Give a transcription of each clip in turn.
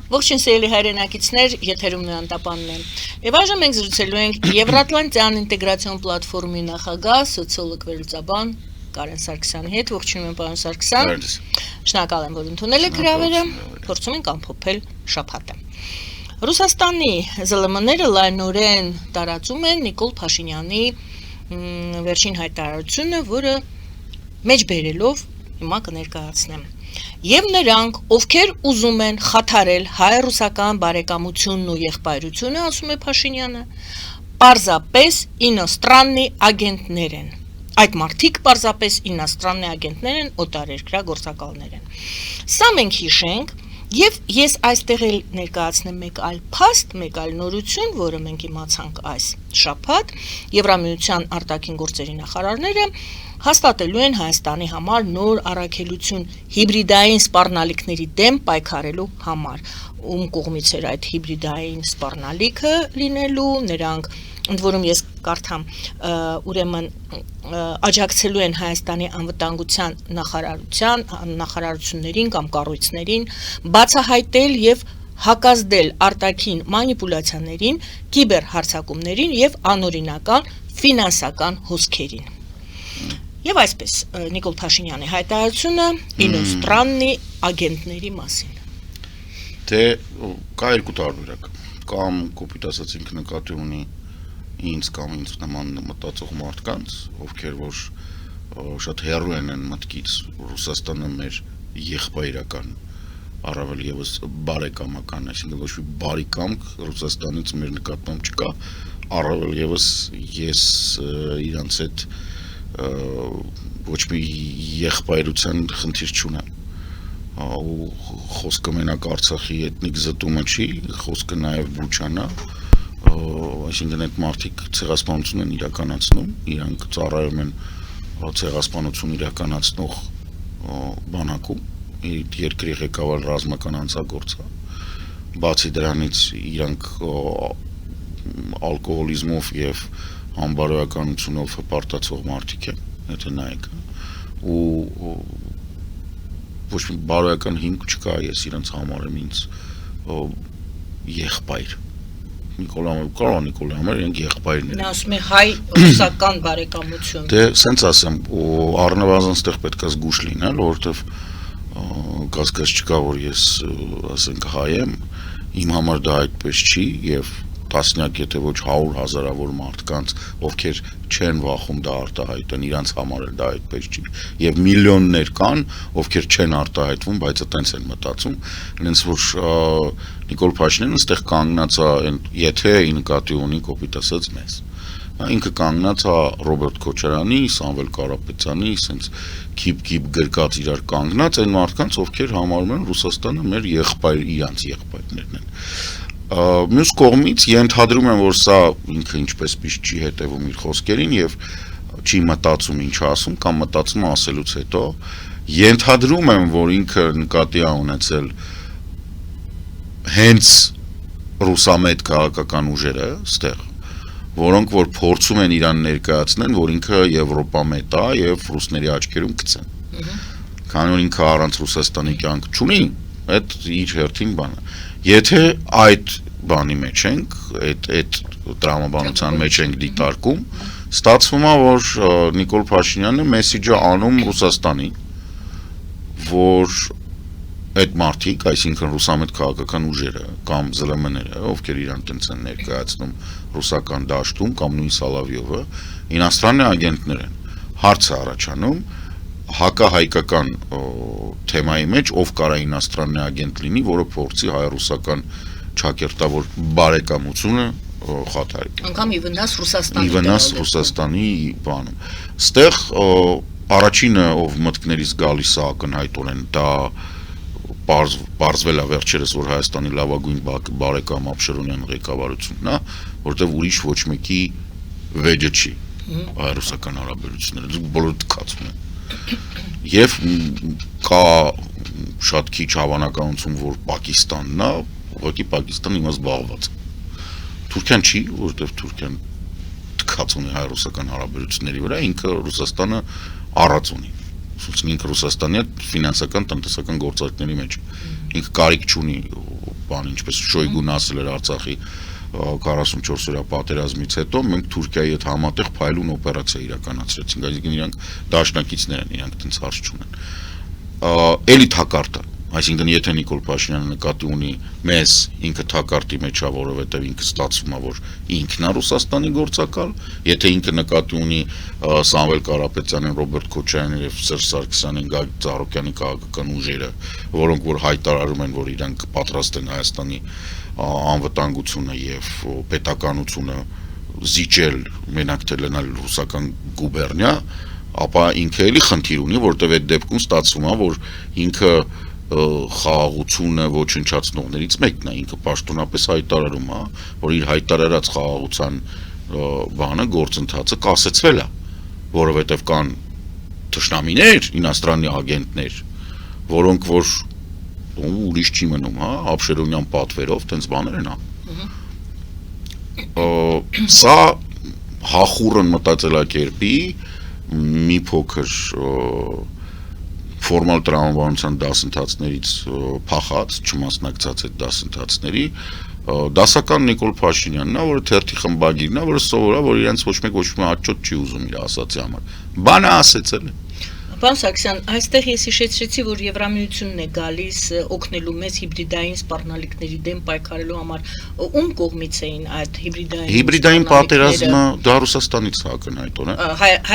Ողջույն սիրելի հայրենակիցներ, եթերում Նոյան Տապանն է։ Եվ այժմ մենք զրուցելու ենք Եվրատլանտյան ինտեգրացիոն պլատֆորմի նախագահ, սոցիոլոգ վերլուծաբան Կարեն Սարգսյանի հետ։ Ողջույն եմ, պարոն Սարգսյան։ Շնորհակալ եմ, որ ընդունել եք հրավերը։ Փորձում ենք ամփոփել շաբաթը։ Ռուսաստանի ԶԼՄ-ները լայնորեն տարածում են Նիկոլ Փաշինյանի վերջին հայտարարությունը, որը մեջ բերելով հիմա կներկայացնեմ։ Եվ նրանք, ովքեր ուզում են խաթարել հայ-ռուսական բարեկամությունն ու եղբայրությունը, ասում է Փաշինյանը, պարզապես ինոստրաննի ագենտներ են։ Այդ մարդիկ պարզապես ինոստրաննի ագենտներ են, օտարերկրյա գործակալներ են։ Սա մենք հիշենք, եւ ես այստեղ էլ ներկայացնեմ մեկ այլ փաստ, մեկ այլ նորություն, որը մենք իմացանք այս շաբաթ, Եվրամիության արտաքին գործերի նախարարները հաստատելու են Հայաստանի համար նոր առաքելություն հիբրիդային սպառնալիքների դեմ պայքարելու համար։ Ում կողմից էր այդ հիբրիդային սպառնալիքը լինելու, նրանք ընդ որում ես կարդամ, ուրեմն աջակցելու են Հայաստանի անվտանգության նախարարություններին կամ կառույցներին բացահայտել եւ հակազդել արտաքին մանիպուլյացիաներին, կիբերհարձակումներին եւ անօրինական ֆինանսական հոսքերին։ Եվ այսպես Նիկոլ Փաշինյանի հայտարարությունը ինոստրաննի ագենտների մասին։ Դե կա երկու տարբերակ, կամ կոպիտ ասած ինքը նկատի ունի ինձ կամ ինձ նման մտածող մարդկանց, ովքեր որ շատ հեռու են մտքից Ռուսաստանը մեր եղբայրական, առավել եւս բարեկամական, այսինքն ոչ մի բարի կամք Ռուսաստանից մեր նկատմամբ չկա, առավել եւս ես իրանց հետ ոչ մի եղբայրության խնդիր չունեմ։ Ու խոսքը մենակ Արցախի էթնիկ զտումը չի, խոսքը նաեւ Բուչանա, այսինքն այդ մարդիկ ցեղասպանություն են իրականացնում, իրանք ծառայում են ցեղասպանություն իրականացնող բանակում, երկրի ղեկավար ռազմական անձագործը, բացի դրանից իրանք ալկոհոլիզմով եւ անբարոյականությունով հպարտացող մարդիկ են, եթե նայեք, ու ոչ մի բարոյական հիմք չկա, ես իրանց համարեմ ինձ եղբայր։ Նիկոլա համար իրենք եղբայրներ են։ Նա ասում է հայ-ռուսական բարեկամություն։ Դե սենց ասեմ, առնվազն ստեղ պետք է զգուշ լինել, որովհետև կասկած չկա, որ ես ասենք հայ եմ, իմ համար դա այդպես չի եւ տասնյակ եթե ոչ 100 հազարավոր մարդկանց, ովքեր չեն վախում դա արտահայտեն, իրանց համար էլ դա այդպես չի, եւ միլիոններ կան, ովքեր չեն արտահայտվում, բայց այտենց են մտածում, այնց որ Նիկոլ Փաշինյանը այստեղ կանգնած է, եթե նկատի ունի կոպիտ ասած մեզ, ինքը կանգնած է Ռոբերտ Քոչարյանի, Սամվել Կարապետյանի, այսպես քիփ գրկած իրար կանգնած այն մարդկանց, ովքեր համարում են Ռուսաստանը մեր եղբայր, իրանց եղբայրներն են։ Մյուս կողմից ենթադրում եմ, որ սա ինքը ինչպես միշտ չի հետևում իր խոսքերին եւ չի մտածում ինչ ասում կամ մտածում ասելուց հետո ենթադրում եմ, որ ինքը նկատի է ունեցել հենց ռուսամետ քաղաքական ուժերը ստեղ, որոնք որ փորձում են իրան ներկայացնեն, որ ինքը Եվրոպամետ է եւ ռուսների աչքերում գցեն։ Քանի որ ինքը առանց Ռուսաստանի կյանք չունի, այդ իր հերթին բան է։ Եթե այդ բանի մեջ ենք, այդ տրամաբանության մեջ ենք դիտարկում, ստացվում է, որ Նիկոլ Փաշինյանը մեսիջը անում Ռուսաստանի, որ այդ մարդիկ, այսինքն ռուսամետ քաղաքական ուժերը կամ ԶԼՄ-ները, ովքեր իրան տենց են ներկայացնում ռուսական դաշտում կամ նույն Սալավյովը, ինոստրաննի ագենտներ են։ Հարց է առաջանում հակահայկական թեմայի մեջ ով կարա ինոստրաննի ագենտ լինի, որը փորձի հայ-ռուսական ճակերտավոր բարեկամությունը խաթարի։ Անգամ ի վնաս Ռուսաստանի։ Ի վնաս Ռուսաստանի բանում։ Ստեղ առաջինը ով մտքներից գալիս է ակնհայտորեն դա պարզվել է վերջերս, որ Հայաստանի լավագույն բարեկամ Աբշերոնյան ղեկավարությունն է, որտեղ ուրիշ ոչ մեկի վեճը չի հայ-ռուսական հարաբերությունները, բոլորը թքացում են։ Եվ կա շատ քիչ հավանականություն, որ Պակիստանն է, ուղղակի Պակիստանը հիմա զբաղված է։ Թուրքիան չի, որովհետև Թուրքիան թքած ունի հայ-ռուսական հարաբերությունների վրա, ինքը Ռուսաստանը առած ունի։ Ինքը Ռուսաստանի հետ ֆինանսական տնտեսական գործարքների մեջ ինքը կարիք չունի բան ինչպես Շոյգուն ասել էր Արցախի 44-օրյա պատերազմից հետո մենք Թուրքիայի հետ համատեղ փայլուն օպերացիա իրականացրեցինք, այսինքն իրանք դաշնակիցներ են, իրանք տենց հարց չունեն։ Էլի թակարդը, այսինքն եթե Նիկոլ Փաշինյանը նկատի ունի մեզ ինքը թակարդի մեջ է, որովհետև ինքը ստացվում է, որ ինքն է Ռուսաստանի գործակալ, եթե ինքը նկատի ունի Սամվել Կարապետյանին, Ռոբերտ Քոչարյանին եւ Սերժ Սարգսյանին, Գագիկ Ծառուկյանի քաղաքական ուժերը, որոնք որ հայտարարում են, որ իրանք պատրաստ են Հայաստանի անվտանգությունը եւ պետականությունը զիջել, մենակ թե լենալ ռուսական գուբերնիա, ապա ինքը էլի խնդիր ունի, որտեղ այդ դեպքում ստացվում է, որ ինքը խաղաղությունը ոչնչացնողներից մեկն է, ինքը պաշտոնապես հայտարարում է, որ իր հայտարարած խաղաղության բանը գործընթացը կասեցվել է, որովհետև կան թշնամիներ, ինաստրաննի ագենտներ, որոնք որ ուրիշ չի մնում, հա, Աբշերոնյան պատվերով տենց բաներ են, սա հախուռն մտածելակերպի մի փոքր ֆորմալ տրամաբանության դասընթացներից փախած, չմասնակցած այդ դասընթացների, դասական Նիկոլ Փաշինյանն է, որը թերթի խմբագիրն է, որը սովոր է, որ իրենց ոչ մեկ հաճոտ չի ուզում իր ասացի համար։ Բանը ասեցել է։ Պարոն Սարգսյան, այստեղ ես հիշեցրեցի, որ Եվրամիությունն է գալիս օգնելու մեզ հիբրիդային սպառնալիքների դեմ պայքարելու համար։ Ում կողմից էին այդ հիբրիդային պատերազմը դա Ռուսաստանից է ակնհայտորեն։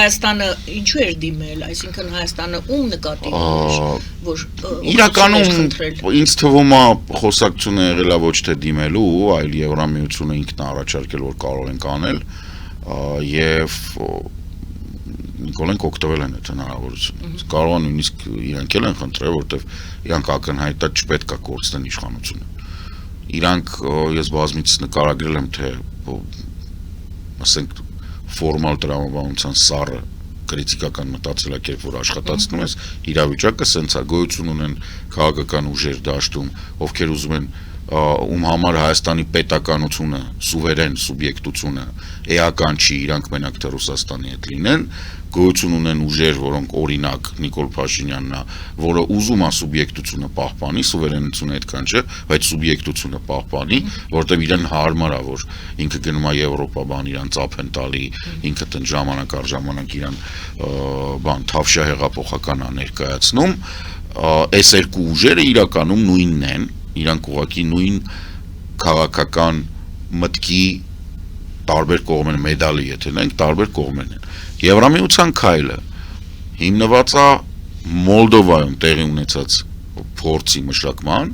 Հայաստանը ինչու էր դիմել, այսինքն Հայաստանը ում նկատի ուներ, որ իրականում ինձ թվում է խոսակցությունը եղել է ոչ թե դիմելու, այլ Եվրամիությունը ինքն առաջարկել, որ կարող ենք անել, եւ Նիկոլենք օգտվել են այդ հնարավորությունից։ Կարող է նույնիսկ իրանք էլ են խնդրել, որտեվ իրանք ակնհայտ է չպետք է կորցնեն իշխանությունը։ Իրանք ես բազմից նկարագրել եմ, թե ասենք ֆորմալ տրամաբանության սառը քրիտիկական մտածելակերպ, որ աշխատացնում ես, իրավիճակը սենց է, գոյություն ունեն քաղաքական ուժեր դաշտում, ովքեր ուզում են ում համար Հայաստանի պետականությունը, սուվերեն սուբյեկտությունը էական չի, իրանք մենակ թե Ռուսաստանի հետ լինեն, գոյություն ունեն ուժեր, որոնք օրինակ Նիկոլ Փաշինյանն է, որը ուզում է սուբյեկտությունը պահպանի, սուվերենությունը այդքան չէ, բայց սուբյեկտությունը պահպանի, որտեղ իրեն հարմար է, որ ինքը գնում է Եվրոպա, բան իրան ծափ են տալի, ինքը տնդ ժամանակ առ ժամանակ իրան բան թավշյա հեղափոխական է ներկայացնում, այս երկու ուժերը իրականում նույնն են, իրանք ուղղակի նույն քաղաքական մտքի տարբեր կողմեր են, մեդալի եթե նենք տարբեր կողմեր են։ Եվրամիության քայլը հիմնված է Մոլդովայում տեղի ունեցած փորձի մշակման,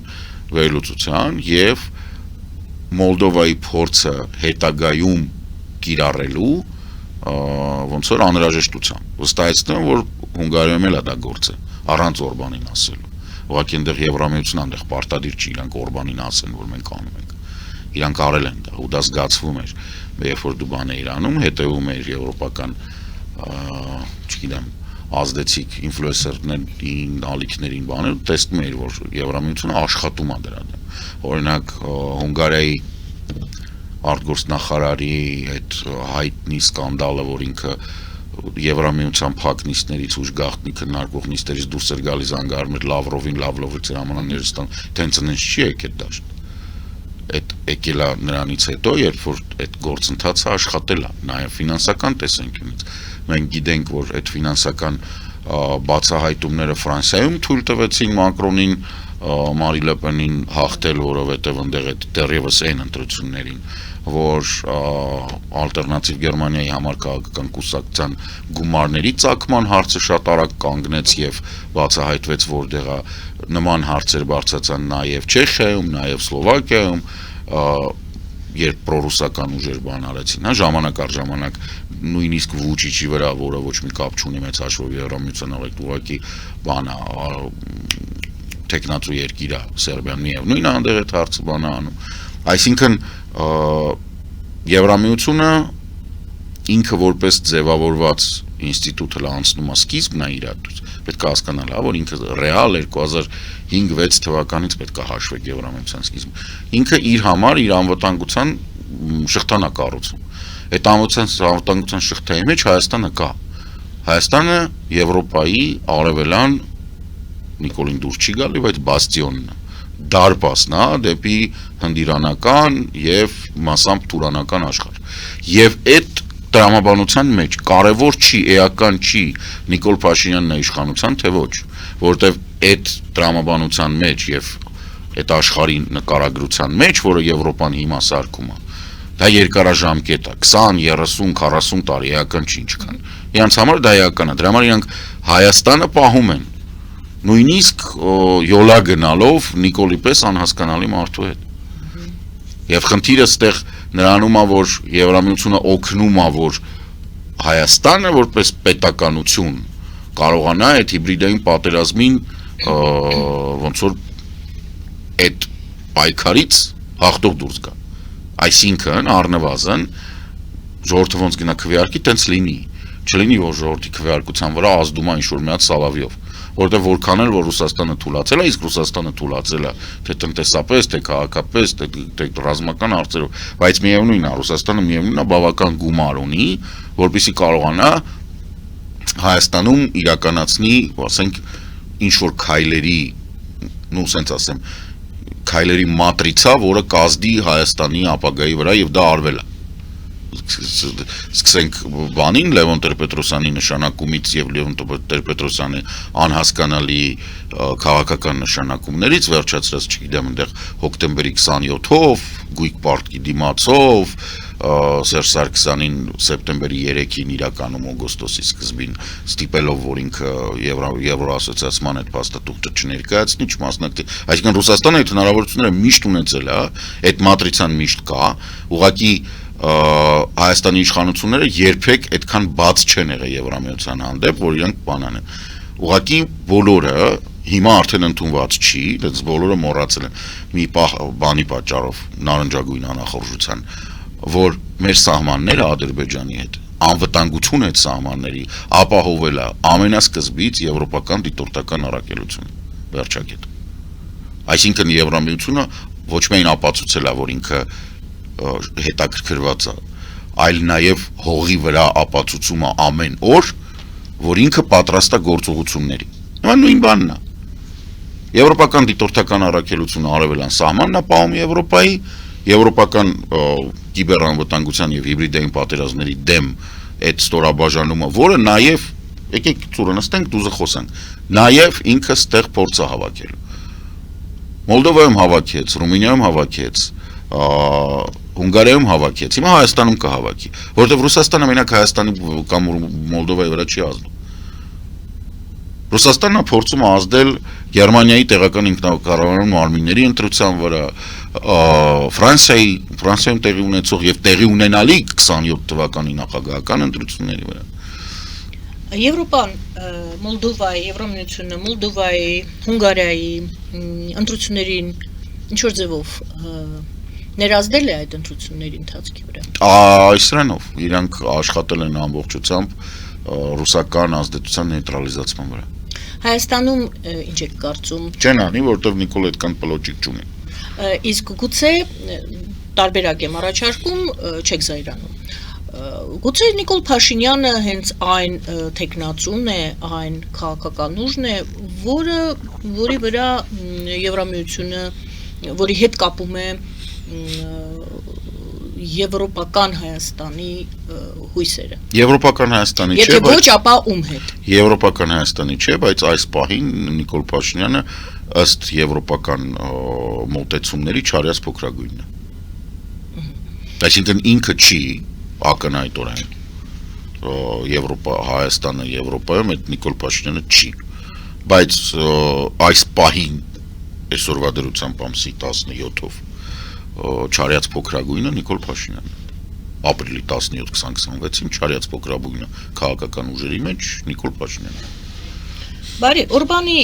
վերլուծության եւ Մոլդովայի փորձը հետագայում կիրառելու ոնց որ անհրաժեշտությամբ։ Վստահեցնում որ Հունգարիայում էլ է դա գործը, առանց Օրբանին ասելու։ Ուղղակի այնտեղ Եվրամիությունն այնտեղ պարտադիր չի իրանք Օրբանին ասեն, որ մենք անում ենք։ Իրանք արել են դա, ու դա զգացվում էր, երբ որ դու բան էիր անում, հետևում էր եվրոպական, չգիտեմ, ազդեցիկ ինֆլուենսերներին, ալիքներին բաներ, տեսնում էիր, որ Եվրամիությունը աշխատում է դրա դեմ։ Օրինակ Հունգարիայի արտգործնախարարի այդ հայտնի սկանդալը, որ ինքը Եվրամիության փակնիստներից ուժ գաղտնի քննարկող նիստերից դուրս էր գալիս զանգարում էր Լավրովին, Լավրովից հրամաններստան, տենց ինձ չի եկել դաշտ։ Այդ եկել է նրանից հետո, երբ որ այդ գործընթացը աշխատել է, նաև ֆինանսական տեսանկյունից։ Մենք գիտենք, որ այդ ֆինանսական բացահայտումները Ֆրանսիայում թույլ տվեցին Մակրոնին, Մարի Լը Պենին հաղթել, որովհետև այնտեղ այդ դեռևս այն ընտրություններին, որ ալտերնատիվ Գերմանիայի համար քաղաքական կուսակցության գումարների ծագման հարցը շատ արագ կանգնեց եւ բացահայտվեց, որտեղ նման հարցեր բարձրացան նաեւ Չեխիայում, նաեւ Սլովակիայում, երբ պրոռուսական ուժեր բան արեցին, հա, ժամանակ առ ժամանակ նույնիսկ Վուչիչի վրա, որը ոչ մի կապ չունի մեծ հաշվով Եվրամիության հետ, ուղղակի բան է, տեխնացու երկիր է Սերբիան, միևնույն անդեղ այդ հարցը բան է անում։ Այսինքն Եվրամիությունը ինքը որպես ձևավորված ինստիտուտ հլա անցնում է սկիզբն է իր դուց, պետք է հասկանալ, հա, որ ինքը ռեալ 2005-6 թվականից պետք է հաշվեք Եվրամիության սկիզբը։ Ինքը իր համար իր անվտանգության շղթան է կառուցում։ Այդ անվտանգության շղթայի մեջ Հայաստանը կա։ Հայաստանը Եվրոպայի արևելան Նիկոլին դուր չի գալի, բայց բաստիոնն է։ դարպասն է դեպի հնդիրանական եւ մասամբ թուրանական աշխարհ։ Եվ այդ տրամաբանության մեջ կարևոր չի, էական չի Նիկոլ Փաշինյանն է իշխանության, թե ոչ, որովհետեւ այդ տրամաբանության մեջ եւ այդ աշխարհի նկարագրության մեջ, որը Եվրոպան հիմա սարքում է, դա երկարաժամկետ է, 20, 30, 40 տարի էական չի ինչքան։ Իրանց համար դա էական է, դրա համար իրանք Հայաստանը պահում են, նույնիսկ յոլա գնալով Նիկոլի պես անհասկանալի մարդու հետ։ Եվ խնդիրը ստեղ նրանում է, որ Եվրամիությունը օգնում է, որ Հայաստանը որպես պետականություն կարողանա այդ հիբրիդային պատերազմին ոնց որ այդ պայքարից հաղթող դուրս գա։ Այսինքն առնվազն ժողովուրդը ոնց գնա քվեարկի, տենց լինի, չլինի որ ժողովրդի քվեարկության վրա ազդում է ինչ-որ մի հատ սալավիով, որտեղ որքան էլ որ Ռուսաստանը թուլացել է, իսկ Ռուսաստանը թուլացել է թե տնտեսապես, թե քաղաքապես, թե ռազմական հարցերով, բայց միևնույնն է, Ռուսաստանը միևնույնն է բավական գումար ունի, որպեսզի կարողանա Հայաստանում իրականացնի, ասենք, ինչ-որ քայլերի, սենց ասեմ, քայլերի մատրիցա, որը կազդի Հայաստանի ապագայի վրա եւ դա արվել է։ Սկսենք բանին Լևոն Տեր-Պետրոսյանի նշանակումից եւ Լևոն Տեր-Պետրոսյանի անհասկանալի քաղաքական նշանակումներից վերջացրած, չգիտեմ, այնտեղ հոկտեմբերի 27-ով, գույք պարտքի դիմացով, Սերժ Սարգսյանին սեպտեմբերի 3-ին իրականում օգոստոսի սկզբին ստիպելով, որ ինքը Եվրոասոցիացիան այդ փաստաթուղթը չներկայացնի, չմասնակցի։ Այսինքն Ռուսաստանը այդ հնարավորությունները միշտ ունեցել է, այդ մատրիցան միշտ կա, ուղղակի Հայաստանի իշխանությունները երբեք այդքան բաց չեն եղել Եվրամիության հանդեպ, որ իրանք բանան են։ Ուղղակի բոլորը հիմա արդեն ընդունված չի, դից բոլորը մոռացել են մի բանի պատճառով նարնջագույն անախորժության, որ մեր սահմանները Ադրբեջանի հետ անվտանգություն այդ սահմանների ապահովել է ամենասկզբից եվրոպական դիտորդական առաքելություն վերջակետ։ Այսինքն Եվրամիությունը ոչ միայն ապացուցել է, որ ինքը հետաքրքրված է, այլ նաև հողի վրա ապացուցում է ամեն օր, որ ինքը պատրաստ է գործողությունների։ Հիմա նույն բանն է։ Եվրոպական դիտորդական առաքելությունը արևելյան սահմանն է պահում Եվրոպայի, եվրոպական կիբերանվտանգության եւ հիբրիդային պատերազմների դեմ այդ ստորաբաժանումը, որը նաև, եկեք ծուրը նստենք, դուզը խոսենք, նաև ինքը ստեղ փորձ է հավաքել։ Մոլդովայում հավաքեց, Ռումինիայում հավաքեց, Հունգարիայում հավաքեց, հիմա Հայաստանում կհավաքի, որովհետև Ռուսաստանը մենակ Հայաստանի կամ Մոլդովայի վրա չի ազդում։ Ռուսաստանը փորձում է ազդել Գերմանիայի տեղական ինքնակառավարման մարմինների ընտրության վրա, Ֆրանսիայում տեղի ունեցող եւ տեղի ունենալի 27 թվականի նախագահական ընտրությունների վրա։ Եվրոպան, Մոլդովայի, Եվրամիությունը, Մոլդովայի, Հունգարիայի ընտրություններին ինչ-որ ձևով ներազդել է այդ ընտրությունների ընթացքի վրա։ Այսրանով, իրանք աշխատել են ամբողջությամբ ռուսական ազդեցության նեյտրալիզացման վրա։ Հայաստանում ինչ եք կարծում։ Չեն անի, որովհետև Նիկոլ այդքան պլոճիկ չունի։ Իսկ գուցե տարբերակ եմ առաջարկում, չեք զայրանում։ Գուցե Նիկոլ Փաշինյանը հենց այն տեխնացուն է, այն քաղաքական ուժն է, որի վրա Եվրամիությունը, որի հետ կապում է Եվրոպական Հայաստանի հույսերը։ Եվրոպական Հայաստանի չէ, եթե ոչ, ապա ում հետ։ Եվրոպական Հայաստանի չէ, բայց այս պահին Նիկոլ Փաշինյանը ըստ եվրոպական մոտեցումների չարյաց փոքրագույնն է։ Այսինքն ինքը չի ակնհայտորեն Հայաստանը Եվրոպայում այդ Նիկոլ Փաշինյանը չի, բայց այս պահին այսօրվա դրությամբ ամսի 17-ով չարյաց փոքրագույնը Նիկոլ Փաշինյանն է։ Ապրիլի 17-2026-ին չարյաց փոքրագույնը քաղաքական ուժերի մեջ Նիկոլ Փաշինյանն է։ Բարի, Օրբանի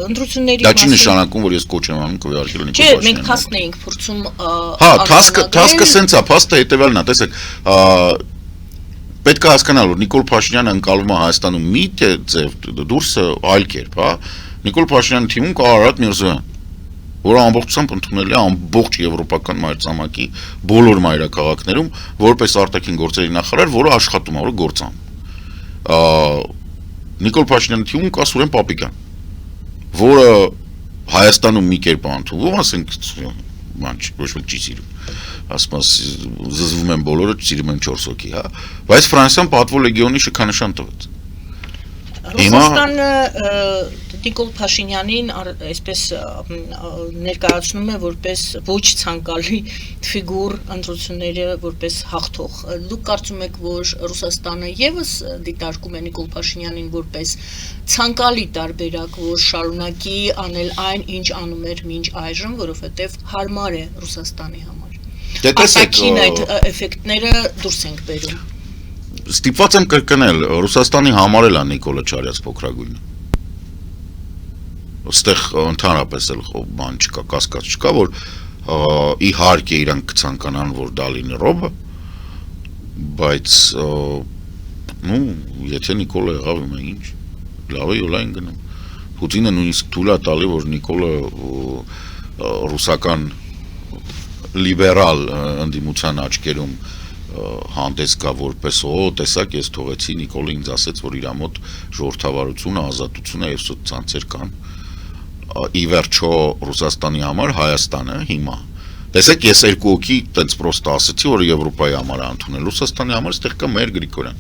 ընտրությունների Դա չի նշանակում, որ ես կոչ եմ անում քվեարկել Նիկոլ Փաշինյանին։ Չէ, մենք փաստն էինք փորձում Թասկը սենց է, փաստը հետևյալն է, տեսեք, պետք է հասկանալ, որ Նիկոլ Փաշինյանը ընկալվում է Հայաստանում մի դուրսը այլ կերպ, հա։ Նիկոլ Փաշինյանի թիմում կա Արարատ Միրզոյան, որը ամբողջությամբ ընդունել է ամբողջ եվրոպական մայրցամաքի բոլոր մայրաքաղաքներում որպես արտաքին գործերի նախարար, որը աշխատում է, որը գործում։ Նիկոլ Փաշինյանի թիմում կա Սուրեն Պապիկյան, որը Հայաստանում մի կերպ ընդունվում, ասենք, ոչ ոք չի սիրում։ Ասում զզվում են բոլորը, սիրում են 4 հոգի, հա։ Բայց Ֆրանսիան պատվո լեգիոնի շքանշան տվեց։ Ռուսաստանը Նիկոլ Փաշինյանին այսպես ներկայացնում է որպես ոչ ցանկալի ֆիգուր ընտրությունները որպես հաղթող։ Դուք կարծում եք, որ Ռուսաստանը եւս դիտարկում է Նիկոլ Փաշինյանին որպես ցանկալի տարբերակ, որ շարունակի անել այն, ինչ անում էր մինչ այժմ, որովհետեւ հարմար է Ռուսաստանի համար։ Արտաքին այդ էֆեկտները դուրս ենք բերում։ Ստիպված եմ կրկնել, Ռուսաստանի համար էլ է Նիկոլը Չարյաց փոքրագույնը։ Այստեղ ընդհանրապես էլ բան չկա, կասկած չկա, որ իհարկե իրանք կցանկանան, որ դա լինի Ռոբը, բայց եթե Նիկոլը եղավ իմը ինչ, լավ է յոլա են գնում։ Պուտինը նույնիսկ թույլ է տալի, որ Նիկոլը ռուսական լիբերալ ընդդիմության աչքերում հանդես կա որպես տեսակ ես թողեցի Նիկոլը ինձ ասեց որ իր մոտ ժողովրդավարությունը, ազատությունը եւ սոցցանցեր կան։ Ի վերջո Ռուսաստանի համար Հայաստանը հիմա տեսեք ես երկու հոգի տենց պրոստը ասեցի որ Եվրոպայի համար ընդունել Ռուսաստանի համար այստեղ կա մեր Գրիգորյան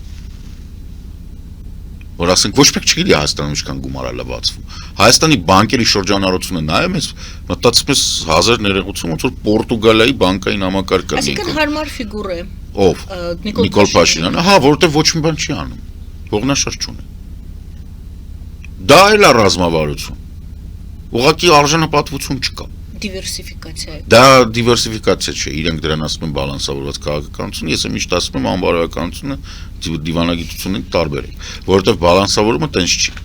որ ասենք ոչ մեկ չգիտի Հայաստանում ինչքան գումար է լվացվում Հայաստանի բանկերի շրջանառությունը նայում ես մտածում ես 1000 ներողություն ոնց որ Պորտուգալիայի բանկային համակարգը այսինքն հարմար ֆիգուր է ով Նիկոլ Փաշինյանը հա որտեղ ոչ մի բան չի անում ողնաշարժ չունի դա էլ է ռազմավարություն ուղղակի արժանապատվություն չկա դիվերսիֆիկացիա է դա դիվերսիֆիկացիա չէ իրենք դրան ասում են բալանսավորված քաղաքականություն ես միշտ ասում եմ անբարոյականությունը դիվանագիտությունն տարբեր է որովհետև բալանսավորումը տենց չի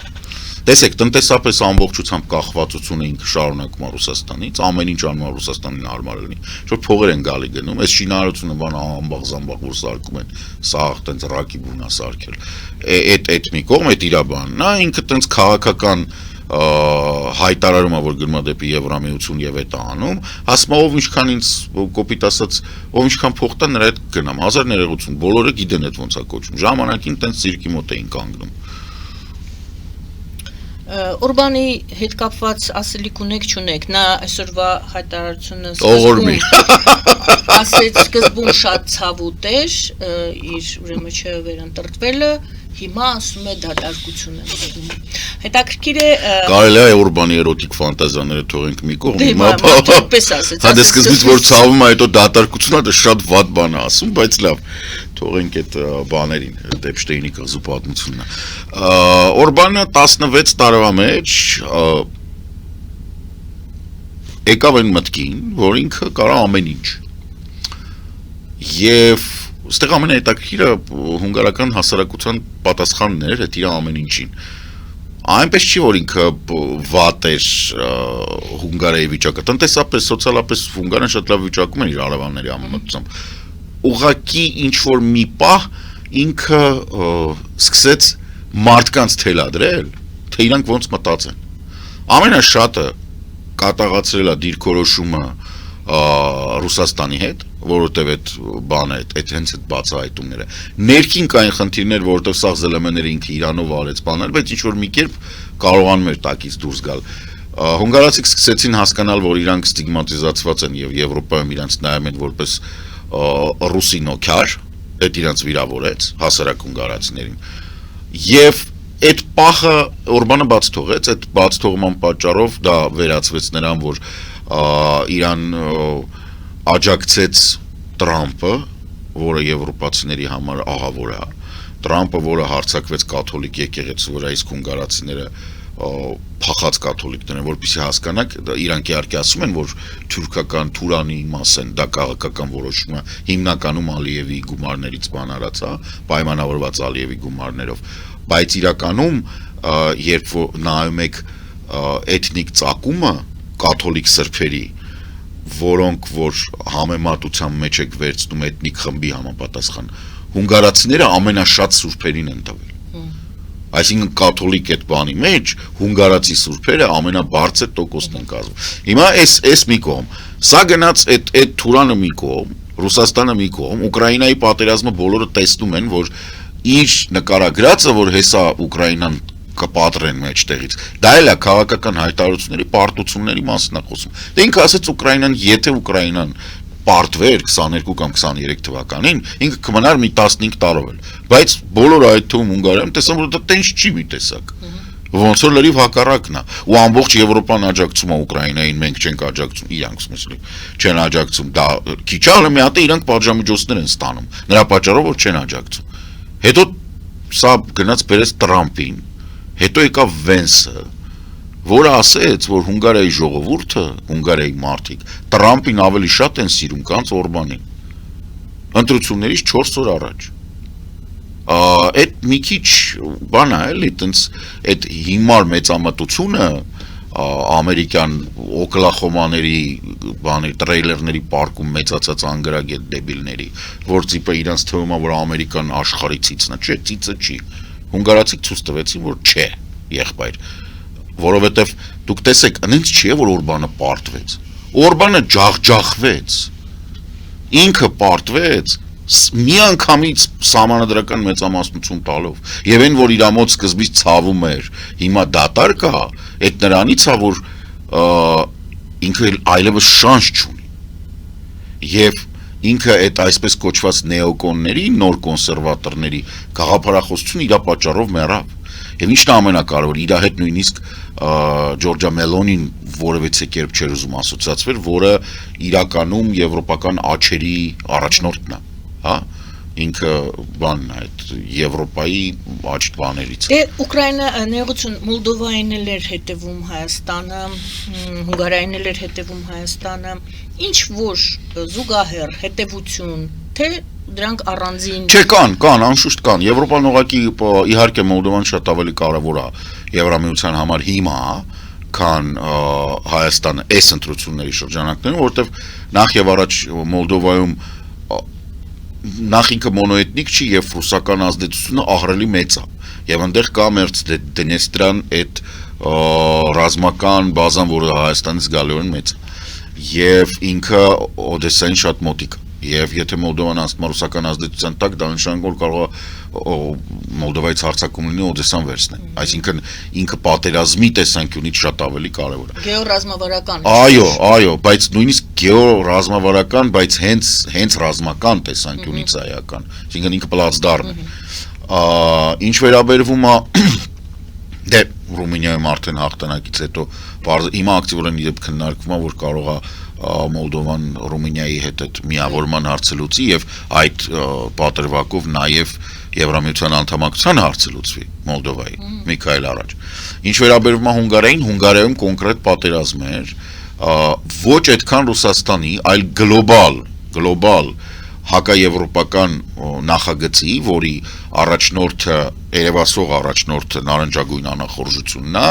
տեսեք տնտեսապես ամբողջությամբ կախվածությունը ինքը շարունակում է Ռուսաստանից ամեն ինչ անում է Ռուսաստանին հարմար լինի որ փողեր են գալի գնում այս շինարարությունը բան ամբաղ որ սարքում են սաղ տենց ռակի բունա սարքել այդ մի կողմ այդ իր բանն է ինքը տենց քաղաքական հայտարարումը որ գնում է դեպի Եվրամիություն եւ այդ անում ասում ով ինչքան ինձ կոպիտ ասած ով ինչքան փող տա նրա հետ գնամ 1000 ներողություն բոլորը գիտեն այդ ոնց է կոչվում ժամանակին տենց ցիրկի մոտ էին կանգնում Օրբանի հետ կապված ասելիք ունեք չունեք նա այսօրվա հայտարարությունը ասեց սկզբում շատ ցավոտ էր իր ուրեմն չէ վերընտրվելը հիմա ասում է դատարկություն է անում հետաքրքիր է կարելի է Օրբանի էրոտիկ ֆանտազիաները թողենք մի կողմ հիմա այդպես ասեց հա սկզբից որ ցավում է հետո դատարկությունն է դա շատ վատ բան է ասում բայց լավ թողենք այդ բաներին Դեպշտեյնի կղզու պատմությունն է Օրբանը 16 տարվա մեջ եկավ այն մտքին որ ինքը կարա ամեն ինչ եւ Ստեղ ամենահետաքրքիրը հունգարական հասարակության պատասխանն էր այդ իր ամեն ինչին։ Այնպես չի որ ինքը վատ էր Հունգարիայի վիճակը, տնտեսապես, սոցիալապես Հունգարիան շատ լավ վիճակում է իր արևանների համեմատությամբ։ Ուղղակի ինչ որ մի պահ ինքը սկսեց մարդկանց թելադրել, թե իրանք ոնց մտածեն։ Ամենաշատը կատաղացրել է դիրքորոշումը Ռուսաստանի հետ, որովհետև այդ բանը այդ հենց այդ բացահայտումները ներքին կային խնդիրներ, որովհետև սա ԶԼՄ-ները ինքը Իրանով արեց բաներ, բայց ինչ որ մի կերպ կարողանում էր տակից դուրս գալ։ Հունգարացիք սկսեցին հասկանալ, որ իրանք ստիգմատիզացված են եւ Եվրոպայում իրանք նայում են որպես ռուսինոքար, այդ իրանք վիրավորեց հասարակ հունգարացիներին։ Եվ այդ պահը Օրբանը բաց թողեց, այդ բաց թողման պատճառով դա վերացվեց նրան, որ Իրան աջակցեց Տրամպը, որը եվրոպացիների համար ահավոր է, Տրամպը, որը հարձակվեց կաթոլիկ եկեղեցու վրա, իսկ հունգարացիները փախած կաթոլիկներ են, որպեսզի հասկանաք, իրանք իհարկե ասում են, որ թուրքական Թուրանի մաս են, դա քաղաքական որոշումը հիմնականում Ալիևի գումարներից բան արած է, պայմանավորված Ալիևի գումարներով, բայց իրականում երբ նայում եք էթնիկ ծագումը կաթոլիկ սրբերի, որոնք որ համեմատության մեջ եք վերցնում էթնիկ խմբի համապատասխան, հունգարացիները ամենաշատ սուրբերին են տվել։ Այսինքն կաթոլիկ այդ բանի մեջ հունգարացի սուրբերը ամենաբարձր տոկոսն են կազմում։ Հիմա այս մի կողմ, սա գնաց այդ Թուրանը մի կողմ, Ռուսաստանը մի կողմ, Ուկրաինայի պատերազմը բոլորը տեսնում են, որ իր նկարագրածը, որ հեսա Ուկրաինան կպատրեն մեջտեղից։ Դա էլ է քաղաքական հայտարարությունների պարտությունների մասին է խոսում։ Դե ինքը ասեց Ուկրաինան, եթե Ուկրաինան պարտվեր 22 կամ 23 թվականին, ինքը կմնար մի 15 տարով էլ։ Բայց բոլոր այդ թվում Հունգարիայում տեսան, որ դա տենց չի մի տեսակ։ Ոնց որ լրիվ հակառակն է։ Ու ամբողջ Եվրոպան աջակցում է Ուկրաինային, մենք չենք աջակցում, իրանք в смысле չեն աջակցում։ Դա քիչ է, մի հատ իրանք պատժամիջոցներ են ստանում։ Նրա պատճառով որ չեն աջակցում։ Հետո սա գնաց բերեց Տրամպին։ Հետո եկավ Վենսը, որը ասեց, որ Հունգարիայի ժողովուրդը, Հունգարիայի մարդիկ Տրամպին ավելի շատ են սիրում, քան Օրբանին։ Ընտրություններից 4 օր առաջ։ Այդ մի քիչ բան է, էլի, տենց այդ հիմար մեծամտությունը ամերիկյան օկլախոմաների բանի տրեյլերների պարկում մեծացած անգրագետ դեբիլների, որ տիպը իրանց թվում է, որ Ամերիկան աշխարհի ցիցն է, չէ, ցիցը չի։ Հունգարացիք ցույց տվեցին, որ չէ, եղբայր, որովհետև դուք տեսեք, այնց չի, որ Օրբանը պարտվեց։ Օրբանը ջախջախվեց։ Ինքը պարտվեց միանգամից սահմանադրական մեծամասնություն տալով եւ այն որ իր ամոց սկզբից ցավում էր հիմա դատարկ է այդ նրանից է որ ինքը այլևս շանս չունի եւ ինքը այդ այսպես կոչված նեոկոնների նոր կոնսերվատորների գաղափարախոսությունը իր պատճառով մեռավ եւ ինչն է ամենակարևորը իր հետ նույնիսկ Ջորջա Մելոնին որևէ կերպ չէր ուզում ասոցիացվել որը իրականում եվրոպական աչերի առաջնորդն է հա ինքը բանն է այդ Եվրոպայի աչ բաներից Դե Ուկրաինա ներողություն Մոլդովային էլ էր հետևում Հայաստանը Հունգարիային էլ էր հետևում Հայաստանը ինչ որ զուգահեռ հետևություն թե դրանք առանձին Չէ կան անշուշտ կան Եվրոպան ուղղակի իհարկե Մոլդովան շատ ավելի կարևոր է Եվրամիության համար հիմա քան Հայաստանը այս ընտրությունների շրջանակներում որովհետև նախ եւ առաջ Մոլդովայում նախ ինքը մոնոէթնիկ չի եւ ռուսական ազդեցությունը ահռելի մեծ է եւ այնտեղ կա մերձ Դնեստրան այդ ռազմական բազան որը Հայաստանից գալիորեն մեծ եւ ինքը Օդեսային շատ մոտիկ եւ եթե Մոլդովան ասում ռուսական ազդեցության տակ դա նշանակում որ կարող է Մոլդովայից հարձակում լինի Օդեսան վերցնել այսինքն ինքը պատերազմի տեսանկյունից շատ ավելի կարեւոր է գեոռազմավարական այո բայց նույնիսկ գեոռազմավարական բայց հենց ռազմական տեսանկյունից այական այսինքն ինքը պլացդարմ է ինչ վերաբերվում է դե Ռումինիայում արդեն հաղթանակից հետո հիմա ակտիվորեն իդեպ քննարկվում է որ կարող է Մոլդովան Ռումինիայի հետ այդ միավորման հարցը լուծի եւ այդ պատրվակով նաեւ Եվրամիության անդամակցության հարցը լուծվի Մոլդովայի մի քայլ առաջ ինչ վերաբերվում է Հունգարիային Հունգարիայում կոնկրետ պատերազմ էր ոչ այդքան Ռուսաստանի այլ գլոբալ հակաեվրոպական նախագծի, որի առաջնորդը երևասող առաջնորդը նարնջագույն անախորժությունն է,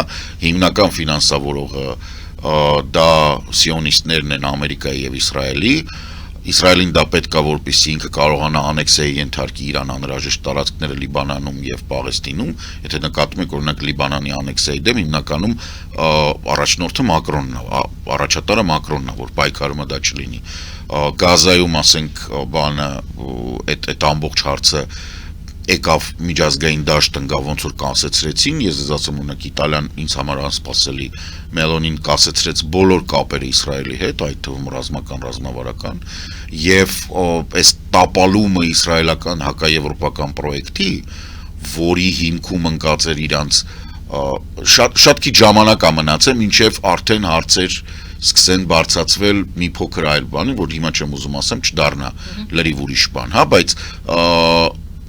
հիմնական ֆինանսավորողը դա սիոնիստներն են Ամերիկայի եւ Իսրայելի Իսրայելին դա պետք է որպեսզի ինքը կարողանա անեքսիայի ենթարկի Իրան անհրաժեշտ տարածքները Լիբանանում եւ Պաղեստինում, եթե նկատում եք օրինակ Լիբանանի անեքսիայի դեմ հիմնականում առաջնորդը Մակրոնն է, առաջատարը Մակրոնն է, որ պայքարում է դա չլինի։ Գազայում ասենք բանը այդ ամբողջ հարցը եկավ միջազգային դաշտ ընկավ ոնց որ կասեցրեցին ես ասում ունեք Իտալիան ինձ համար անսպասելի Մելոնին կասեցրեց բոլոր կապերը Իսրայելի հետ այդ թվում ռազմավարական եւ այս տապալումը իսրայելական հակաեվրոպական պրոյեկտի որի հիմքում ընկած էր իրանց շատ քիչ ժամանակ է մնացել մինչեւ արդեն հարցեր սկսեն բարձրացվել մի փոքր այլ բանի որ հիմա չեմ ուզում ասեմ չդառնա լրիվ ուրիշ բան հա բայց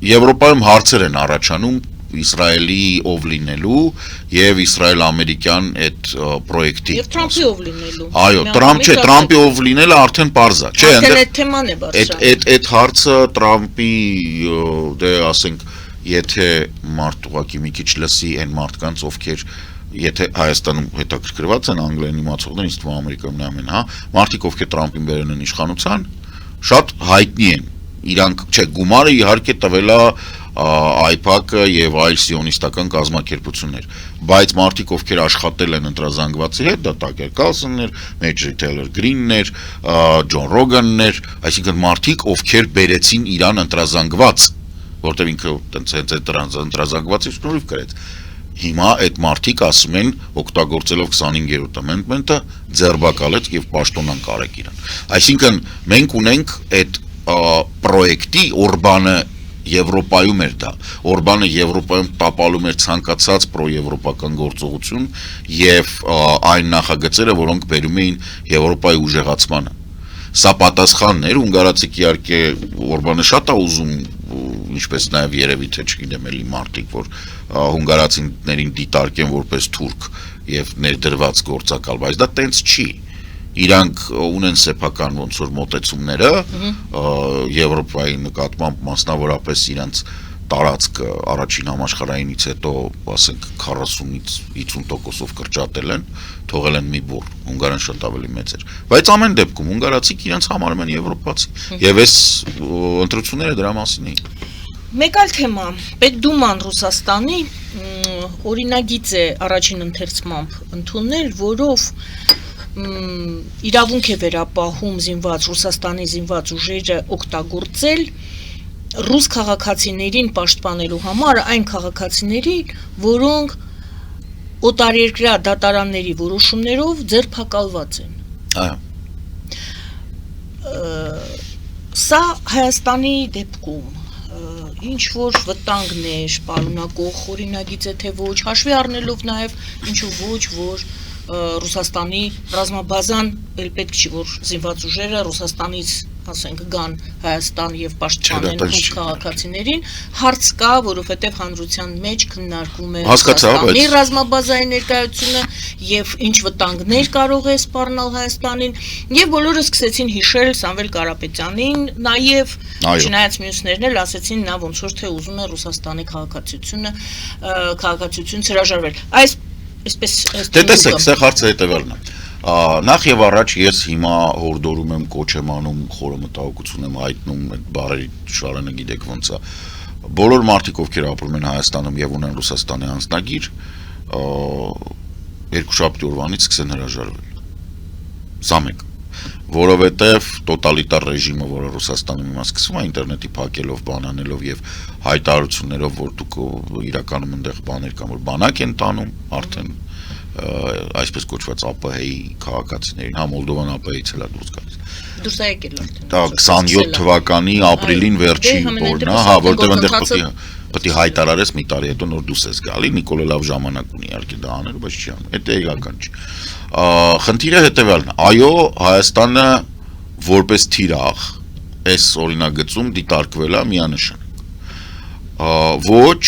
Եվրոպայում հարցեր են առաջանում Իսրայելի ով լինելու եւ իսրայել-ամերիկյան այդ պրոյեկտի Եվ Թրամփի ով լինելու Այո, Թրամփի ով լինելը արդեն པարզ է, չէ, այդ թեման է բարձրանում Այդ հարցը Թրամփի դե ասենք եթե մարդ ուղակի մի քիչ լսի այն մարդկանց ովքեր եթե Հայաստանում հետաքրքրված են անգլերեն իմացողներ, ինձ թվում Ամերիկայում նայում են, հա, մարդիկ ովքեր Թրամփին բերեն են իշխանության, շատ հայտնի են Իրանք չէ գումարը իհարկե տվել է IPAC-ը եւ այլ սիոնիստական կազմակերպություններ բայց մարդիկ ովքեր աշխատել են ընտրազանգվածի հետ դա Տակեր Կալսոններ, Մեջրի Թեյլոր Գրիններ, Ջոն Ռոգաններ, այսինքն մարդիկ ովքեր բերեցին Իրան ընտրազանգված, որտեղ ինքը տենց այդ ընտրազանգվածի շնորհիվ գրեց Հիմա այդ մարդիկ ասում են օգտագործելով 25-րդ ամենդմենտը ձերբակալեց եւ պաշտոնանկ արեք իրան։ Այսինքն մենք ունենք այդ պրոյեկտի Օրբանը Եվրոպայում էր դա։ Օրբանը Եվրոպայում տապալում էր ցանկացած պրոեվրոպական գործողություն եւ այն նախագծերը, որոնք բերում էին Եվրոպայի ուժեղացմանը։ Սա պատասխանն էր, հունգարացիք իհարկե Օրբանը շատ է ուզում, ինչպես նաեւ երևի թե չգիտեմ էլի մարդիկ, որ հունգարացիներին դիտարկեն որպես թուրք եւ ներդրված գործակալ, բայց դա տենց չի։ Իրանք ունեն սեփական ոնց որ մոտեցումները Եվրոպայի նկատմամբ մասնավորապես իրանց տարածքը առաջին համաշխարհայինից հետո, ասենք 40-ից 50%-ով կրճատել են, թողել են մի բուռ, հունգարան շատ ավելի մեծ էր։ Բայց ամեն դեպքում հունգարացիք իրենց համարում են եվրոպացի։ Եվ այս ընտրությունները դրա մասին էին։ Մեկ այլ թեմա, Պետդուման Ռուսաստանի օրինագիծ է առաջին ընթերցմամբ ընդունել, որով իրավունք է վերապահում Ռուսաստանի զինված ուժերը օգտագործել ռուս քաղաքացիներին պաշտպանելու համար այն քաղաքացիների, որոնք օտարերկրյա դատարանների որոշումներով ձերբակալված են։ Սա Հայաստանի դեպքում ինչ որ վտանգներ պարունակող օրինագիծ է թե ոչ, հաշվի առնելով նաև ինչու ոչ, որ Ռուսաստանի ռազմաբազան էլ պետք չի, որ զինված ուժերը Ռուսաստանից, ասենք, գան Հայաստան եւ պաշտպանեն ռուս քաղաքացիներին, հարց կա, որովհետեւ հանրության մեջ քննարկվում է Ռուսաստանի ռազմաբազայի ներկայությունը եւ ինչ վտանգներ կարող է սպառնալ Հայաստանին, եւ բոլորը սկսեցին հիշել Սամվել Կարապետյանին, նաեւ չնայած մյուսներն էլ ասեցին նա ոնց որ թե ուզում է Ռուսաստանի քաղաքացիություն հրաժարվել։ Տեսեք, սա հարցը հետևելն է։ Նախ եւ առաջ ես հիմա հորդորում եմ, կոչ եմ անում, խորը մտահոգություն եմ հայտնում, այդ բառերի շարանը գիտեք ոնց է։ Բոլոր մարդիկ, ովքեր ապրում են Հայաստանում եւ ունեն Ռուսաստանի անձնագիր, երկուշաբթի օրվանից սկսեն հրաժարվել։ Սա մեկ, որովհետեւ տոտալիտար ռեժիմը, որը Ռուսաստանում հիմա սկսվում է ինտերնետի փակելով, բանանելով եւ հայտարարություններով, որ դուք իրականում այնտեղ բաներ կան, որ բանակ են տանում, արդեն այսպես կոչված ԱՊՀ-ի քաղաքացիներին, հա Մոլդովան ԱՊՀ-ից էլ է դուրս գալիս։ Դուրս է եկել արդեն։ Դա 27 թվականի ապրիլին վերջի օրն է, հա, որտեղ այնտեղ պետք է հայտարարես մի տարի հետո նոր դուրս ես գալի, Նիկոլը լավ ժամանակ ունի իհարկե դա անել, բայց չի անում։ Դա իրական չի։ Խնդիրը հետևյալն է։ Այո, Հայաստանը որպես թիրախ այս օրինագծում դիտարկվել է միանշանակ։ Ոչ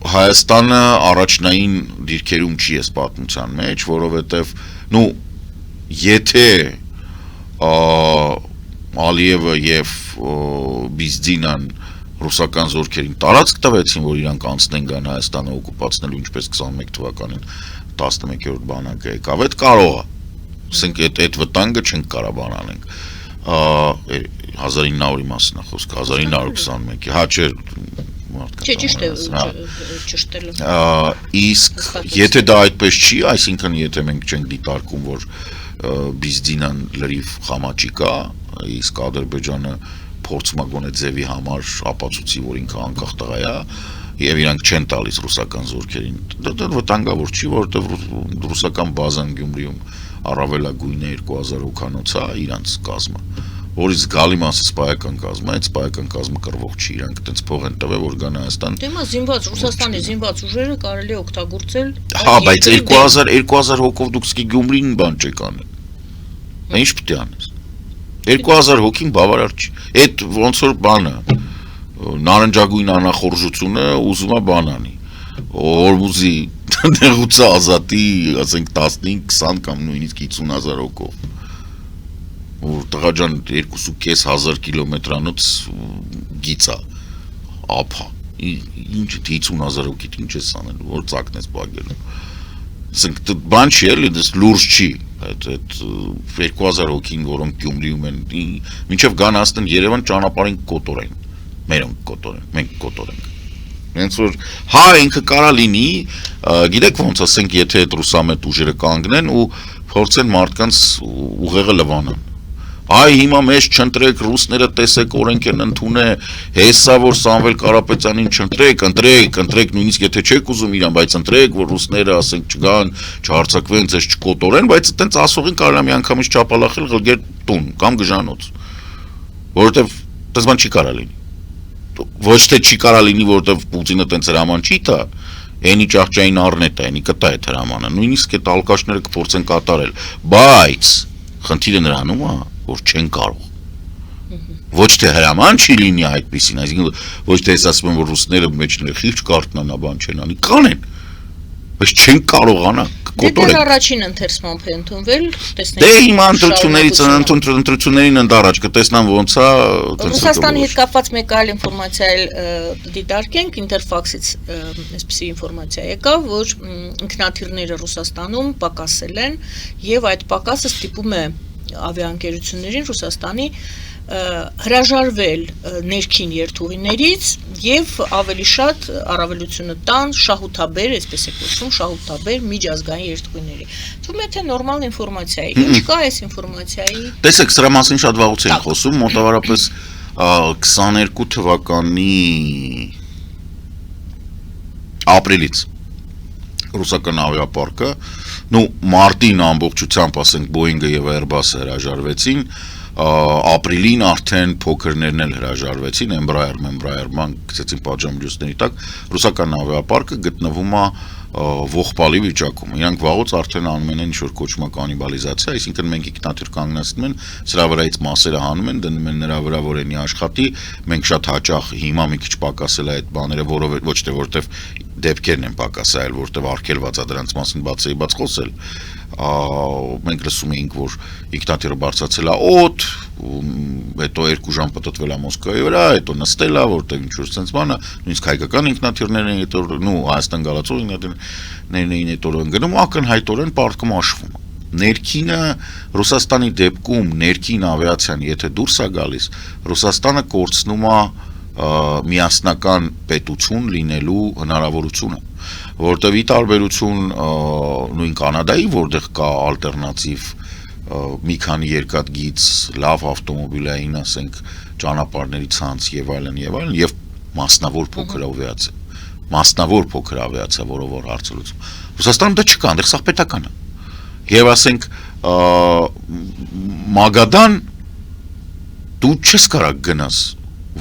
Հայաստանը առաջնային դիրքերում չի էս պատմության մեջ, որովհետև, եթե Ալիևը եւ Բիզդինան ռուսական զորքերին տարածք տվեցին, որ իրանք անցնեն գան Հայաստանը օկուպացնելու, ինչպես 21 թվականին 11-րդ բանակը եկավ, այդ կարող է, ասենք այդ վտանգը չենք կարա բանանենք, 1900-ի մասին է խոսքը, 1921-ի, հա չէ, իսկ եթե դա այդպես չի, այսինքն եթե մենք չենք դիտարկում, որ Բիզդինան լրիվ խամաճի կա, իսկ Ադրբեջանը փորձում է գոնե ձևի համար ապացուցի, որ ինքը անկախ տղա է, եւ իրանք չեն տալիս ռուսական զորքերին, դա վտանգավոր չի, որովհետեւ ռուսական բազան Գյումրիում առավելագույնը 2000 հոգանոց է իրանց կազմը, որից զգալի մասը սպայական կազմ է, այդ սպայական կազմը կռվող չի, իրանք այդպես փող են տվել, որ գան Հայաստան։ Դեմա Ռուսաստանի զինված ուժերը կարելի է օգտագործել։ Հա, բայց 2000 հոգով դուք սկի Գյումրին բան չեք անել։ Ինչ պետք է անես։ 2000 հոգին բավարար չի։ Այդ ոնց որ բանը, նարնջագույն անախորժությունը ուզում է բան անի։ Օրմուզի նեղուցը ազատի, ասենք 15-20 կամ նույնիսկ 50000 հոգով։ Որ տղա ջան 2500 կիլոմետրանոց գիծա ափա ինչ 50000 հոգիտ ինչ ես անել որ ծակնես բագելու ասենք բան չի էլի դες լուրջ չի այդ 2000 հոգին որոնք Գյումրիում են մինչև գան հասնեն Երևան ճանապարհին կոտորեն մերոնք կոտորեն մենք կոտորենք հենց որ հա ինքը կարա լինի գիտեք ոնց ասենք եթե այդ ռուսամետ ուժերը կանգնեն ու փորձեն մարդկանց ուղեղը լվանան Այ հիմա մեզ չընտրեք, ռուսները տեսեք օրենք են ընդունե, հեսա որ Սամվել Կարապետյանին չընտրեք, ընտրեք նույնիսկ եթե չեք ուզում իրան, բայց ընտրեք, որ ռուսները ասենք չգան, չհարցակվեն, ձեզ չկոտորեն, բայց այտենց ասողին կարելի է միանգամից չապալախել ղլգեր տուն կամ գժանոց։ Որովհետև դες բան չի կարա լինի։ Ոչ թե չի կարա լինի, որովհետև Պուտինը տենց հրաման չի տա, այնի ճահճային առնետ է, այնի կտա այդ հրամանը, նույնիսկ այդ ալկաշները կփորձեն կատարել, բայց խնդիրը նրանում է, որ չեն կարող։ Ոչ թե հրաման չի լինի այդպեսին, այսինքն ոչ թե ես ասում եմ, որ ռուսները մեջները խիղճ կարտնանա, բան չեն անի, կանեն, բայց չեն կարողանա կոտորել։ Դե առաջին ընթերցմամբ է ընդունվել, տեսնենք։ Դե հիմա ընտրություններին ընդառաջ կտեսնան ոնց է։ Ռուսաստանի հետ կապված մեկ այլ ինֆորմացիա դիտարկենք, Ինտերֆաքսից այսպիսի ինֆորմացիա եկավ, որ ինքնաթիռները Ռուսաստանում պակասել են եւ այդ պակասը ստիպում է ավիաընկերություններին Ռուսաստանի հրաժարվել ներքին երթուղիներից եւ ավելի շատ առավելությունը տան շահութաբեր, այսպես է կոչվում, շահութաբեր միջազգային երթուղիների։ Թվում է թե նորմալ ինֆորմացիա է։ Ինչ կա այս ինֆորմացիայի։ Տեսեք, սրա մասին շատ վաղուց ենք խոսում, մոտավորապես 22 թվականի ապրիլից ռուսական ավիապարկը, մարտին ամբողջությամբ ասենք Boeing-ը եւ Airbus-ը հրաժարվեցին, ապրիլին արդեն փոքրներն էլ հրաժարվեցին, Embraer-ման գցեցին պատժամիջոցների տակ, ռուսական ավիապարկը գտնվում է ողբալի վիճակում։ Իրանք վաղուց արդեն անում են ինչ-որ կոչվում է կանիբալիզացիա, այսինքն մենք ինքնաթիռ կանգնացնում են, սրա վրայից մասերը հանում են, դնում են նրա վրա, որ այնի աշխատի, մենք շատ հաճախ հիմա մի քիչ պակասել է այդ բաները, ոչ թե որովհետև դեպքերն են պակասել, այլ որովհետև արգելված է դրանց մասին բաց խոսել։ Մենք լսում էինք, որ ինքնաթիռը բարձրացել է օդ, հետո 2 ժամ պտտվել է Մոսկվայի վրա, հետո նստել է, որտեղ ինչ-որ sense բան է, նույնիսկ հայկական ինքնաթիռներն են հետո, Հայաստան գալացող ինքնաթիռներն էին հետո ընկնում, ակնհայտորեն պարտքում աշխվում։ Ներքինը Ռուսաստանի դեպքում ներքին ավիացիան եթե դուրս է գալիս, Ռուսաստանը կորցնում է միասնական պետություն լինելու հնարավորությունը, որտեղ ի տարբերություն նույն Կանադայի, որտեղ կա ալտերնատիվ մի քանի երկաթգիծ, լավ ավտոմոբիլային, ասենք, ճանապարհների ցանց եւ այլն, եւ մասնավոր փոքր ավիացիա, որով որ հարցը լուծում։ Ռուսաստանում դա չկա, այնտեղ սա պետական է։ Եվ ասենք Մագադան դու չես կարող գնաս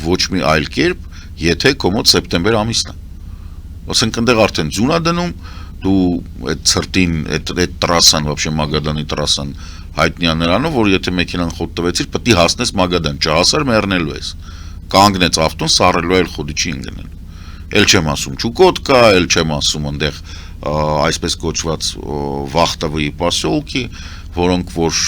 ոչ մի այլ կերպ, եթե կոմոդ սեպտեմբեր ամիսն է։ Ասենք այնտեղ արդեն ձյուն է դնում, դու այդ ցրտին, այդ տրասան, вообще Մագադանի տրասան հայտնի է նրանով, որ եթե մեքենան խոտ տվեցիր, պետք է հասնես Մագադան, չհասար մեռնելու ես։ Կանգնեց ավտոն, սառելու էլ խոդի չի ընկնել։ Էլ չեմ ասում Չուկոտկա, էլ չեմ ասում այնտեղ այսպես կոչված Վախտովի պասյոլքի, որոնք որ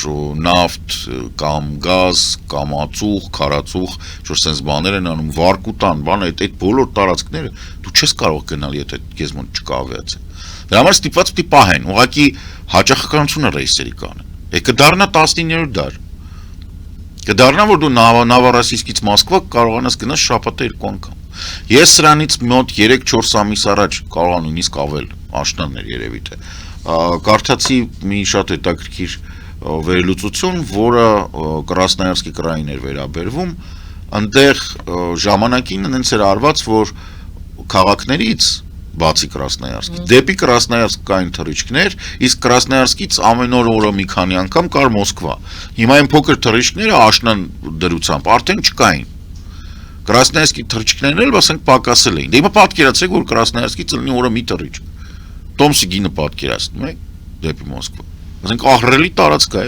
նավթ կամ գազ կամ ածուխ, քարածուխ, ինչ-որ sense բաներ են անում, վարկուտան, բան այդ բոլոր տարածքները դու չես կարող գնալ, եթե քեզ մոտ չկա ավիացիա։ Դրա համար ստիպված պիտի պահեն, ուղղակի հաճախականությունը ռեյսերի կանեն։ Կդառնա 19-րդ դար։ Կդառնա, որ դու Նավառոսիյսկից Մոսկվա կարողանաս գնաս շաբաթը 2 անգամ։ Ես սրանից մոտ 3-4 ամիս առաջ կարող նույնիսկ ավել աշնաններ երևի թե կարդացի մի շատ հետաքրքիր վերլուծություն, որը Կրասնոյարսկի կրային էր վերաբերվում, այնտեղ ժամանակին այնց էր արված, որ քաղաքներից բացի Կրասնոյարսկի, դեպի Կրասնոյարսկ կային թռիչքներ, իսկ Կրասնոյարսկից ամեն օրը մի քանի անգամ կար Մոսկվա։ Հիմա այն փոքր թռիչքները աշնան դրությամբ արդեն չկային։ Կրասնոյարսկի թռիչքներն էլ ասենք պակասել էին։ Դե հիմա պատկերացրեք, որ Կրասնոյարսկից լինի օրը մի թռիչք։ Տոմսի գինը պատկերացնում եք դեպի Մոսկվա։ Ասենք ահռելի տարածք է,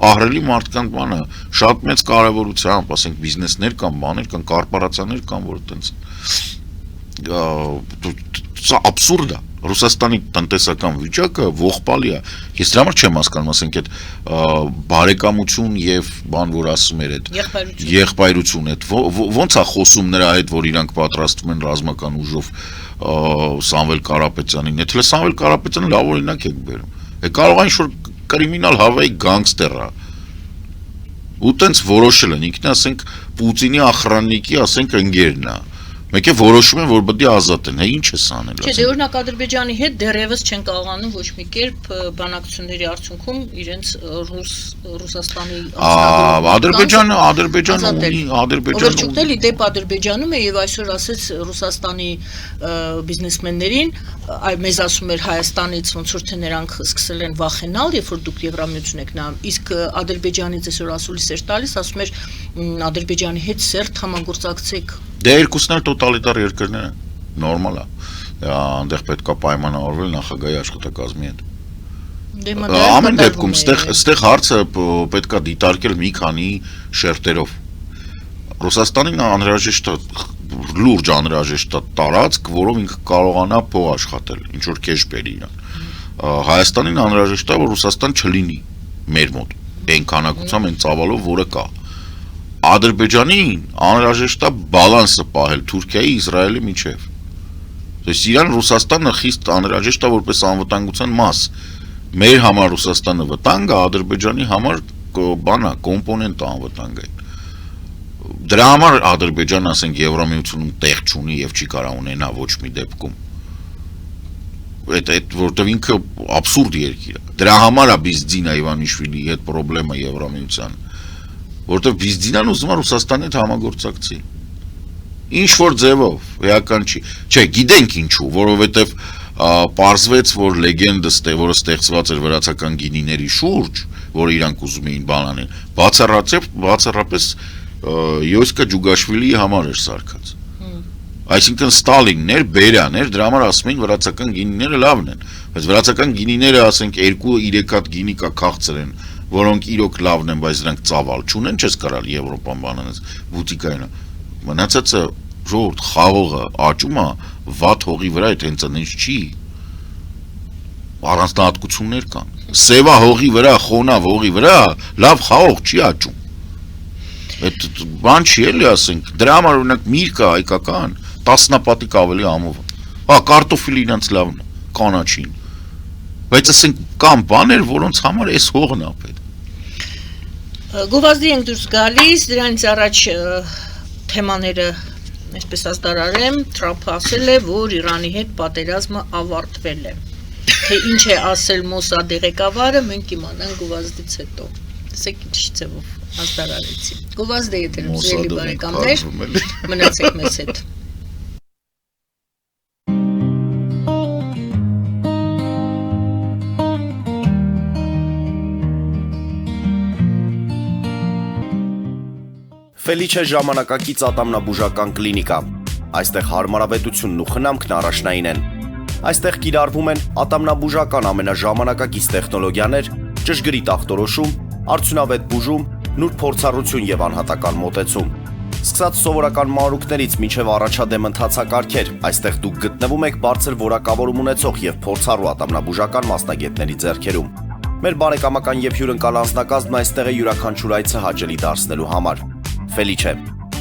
ահռելի մարդկանց բանը, շատ մեծ կարևորությամբ, ասենք բիզնեսներ կան, բաներ կան, կորպորացիաներ կան, որ այտենց սա աբսուրդ է։ Ռուսաստանի տնտեսական վիճակը ողբալի է։ Ես դրա համար չեմ հասկանում, ասենք այդ բարեկամություն եւ բան, որ ասում էր այդ եղբայրություն, այդ ո՞նց է խոսում նրա հետ, որ իրանք պատրաստվում են ռազմական ուժով Սամվել Կարապետյանին, եթե Սամվել Կարապետյանը լավ օրինակ եք բերում։ Կարող է ինչ-որ կրիմինալ հավայի գանգստեր է։ Ու տենց որոշել են, ինքն ասենք Պուտինի ախրաննիկի, ասենք ընկերն է։ Մեկ է որոշում են, որ պետք է ազատեն, հա ինչ ես անել։ Չէ, դե օրինակ Ադրբեջանի հետ դեռևս չեն կարողանում ոչ մի կերպ բանակցությունների արդյունքում իրենց Ռուսաստանի Ադրբեջանը դեպ Ադրբեջանում է եւ այսօր ասեց Ռուսաստանի բիզնեսմեններին, մեզ ասում էր Հայաստանից ոնց որ թե նրանք սկսել են վախենալ, երբ որ դուք Եվրամիություն եք նայում, իսկ Ադրբեջանից այսօր ասուլիս էր տալիս, ասում էր Ադրբեջանի հետ սերտ համագործակցեք։ Դե երկուսն էլ տոտալիտար երկրներ են, նորմալ է, այնտեղ պետք է պայմանավորվել նախագահի աշխատակազմի հետ։ Ամեն դեպքում ստեղ հարցը պետք է դիտարկել մի քանի շերտերով։ Ռուսաստանին անհրաժեշտ է լուրջ անհրաժեշտ է տարածք, որով ինքը կարողանա փող աշխատել, ինչ որ քեշ բերի իրան։ Հայաստանին անհրաժեշտ է, որ Ռուսաստան չլինի մեր մոտ, այն քանակությամբ, այն ծավալով, որը կա։ Ադրբեջանին անհրաժեշտ է բալանսը պահել Թուրքիայի, Իսրայելի միջև։ Այսինքն իրան Ռուսաստանը խիստ անհրաժեշտ է որպես անվտանգության մաս։ Մեր համար Ռուսաստանը վտանգ է, Ադրբեջանի համար բանա, կոմպոնենտ անվտանգ է։ Դրա համար Ադրբեջանը, ասենք, Եվրամիությունում տեղ չունի եւ չի կարող ունենա ոչ մի դեպքում։ Այդ որտեղ ինքը абսուրդ երկիր է։ Դրա համար է Բիզդինա Իվանիշվիլիի հետ խնդրեմը Եվրամիության։ Որտեղ Բիզդինան ուզում է Ռուսաստանի հետ համագործակցի։ Ինչ որ ձևով, էական չի։ Չէ, գիտենք ինչու, որովհետև պարզվեց, որ լեգենդը որը ստեղծված էր վրացական գինիների շուրջ, որ իրանք ուզում էին բանանել, բացառապես Յոսկա Ջուգաշվիլիի համար էր սարքած։ Այսինքն Ստալինն էր, Բերյան էր, դրա համար ասում էին վրացական գինիները լավն են, բայց վրացական գինիները, ասենք, 2-3 հատ գինի կա քաղցր են, որոնք իրոք լավն են, բայց նրանք ծավալ չունեն, չես կարալ Եվրոպան բանանես, բուտիկային։ Մնացածը ժողովուրդ խաղողը աճում է վատ հողի վրա, այդ հենց այնց չի։ Առանձնահատկություններ կան։ Սևա հողի վրա, խոնավ հողի վրա լավ խաղող չի աճում։ Այդ բան չի էլի, ասենք, դրա համար օրինակ միրգը հայկական տասնապատիկ ավելի ամով։ Հա, կարտոֆիլը իրանց լավն է, կանաչին։ Բայց ասենք կան բաներ, որոնց համար այս հողն է պետք։ Գովազդի ենք դուրս գալիս, դրանից առաջ թեմաները այսպես ասդարարեմ, Թրամփը ասել է, որ Իրանի հետ պատերազմը ավարտվել է։ Թե ինչ է ասել Մոսադի ղեկավարը, մենք իմանանք գովազդից հետո։ Տեսեք ինչ ձևով ասդարարեցի։ Գովազդը եթերում սիրելի բարեկամներ, մնացեք մեզ հետ։ Ֆելիչե ժամանակակից ատամնաբուժական կլինիկա։ Այստեղ հարմարավետությունն ու խնամքն առաջնային են։ Այստեղ կիրառվում են ատամնաբուժական ամենաժամանակակից տեխնոլոգիաներ, ճշգրիտ ախտորոշում, արդյունավետ բուժում, նուրբ փորձառություն եւ անհատական մոտեցում։ Սկսած սովորական մանրուքներից մինչև առաջադեմ ընթացակարգեր, այստեղ դուք գտնվում եք բարձր որակավորում ունեցող եւ փորձառու ատամնաբուժական մասնագետների ձեռքերում։ Մեր բարեկամական եւ հյուրընկալ անձնակազմն այստեղ է յուրաքանչյուր այցը հաճելի դարձնելու համար։ Ֆելիչե,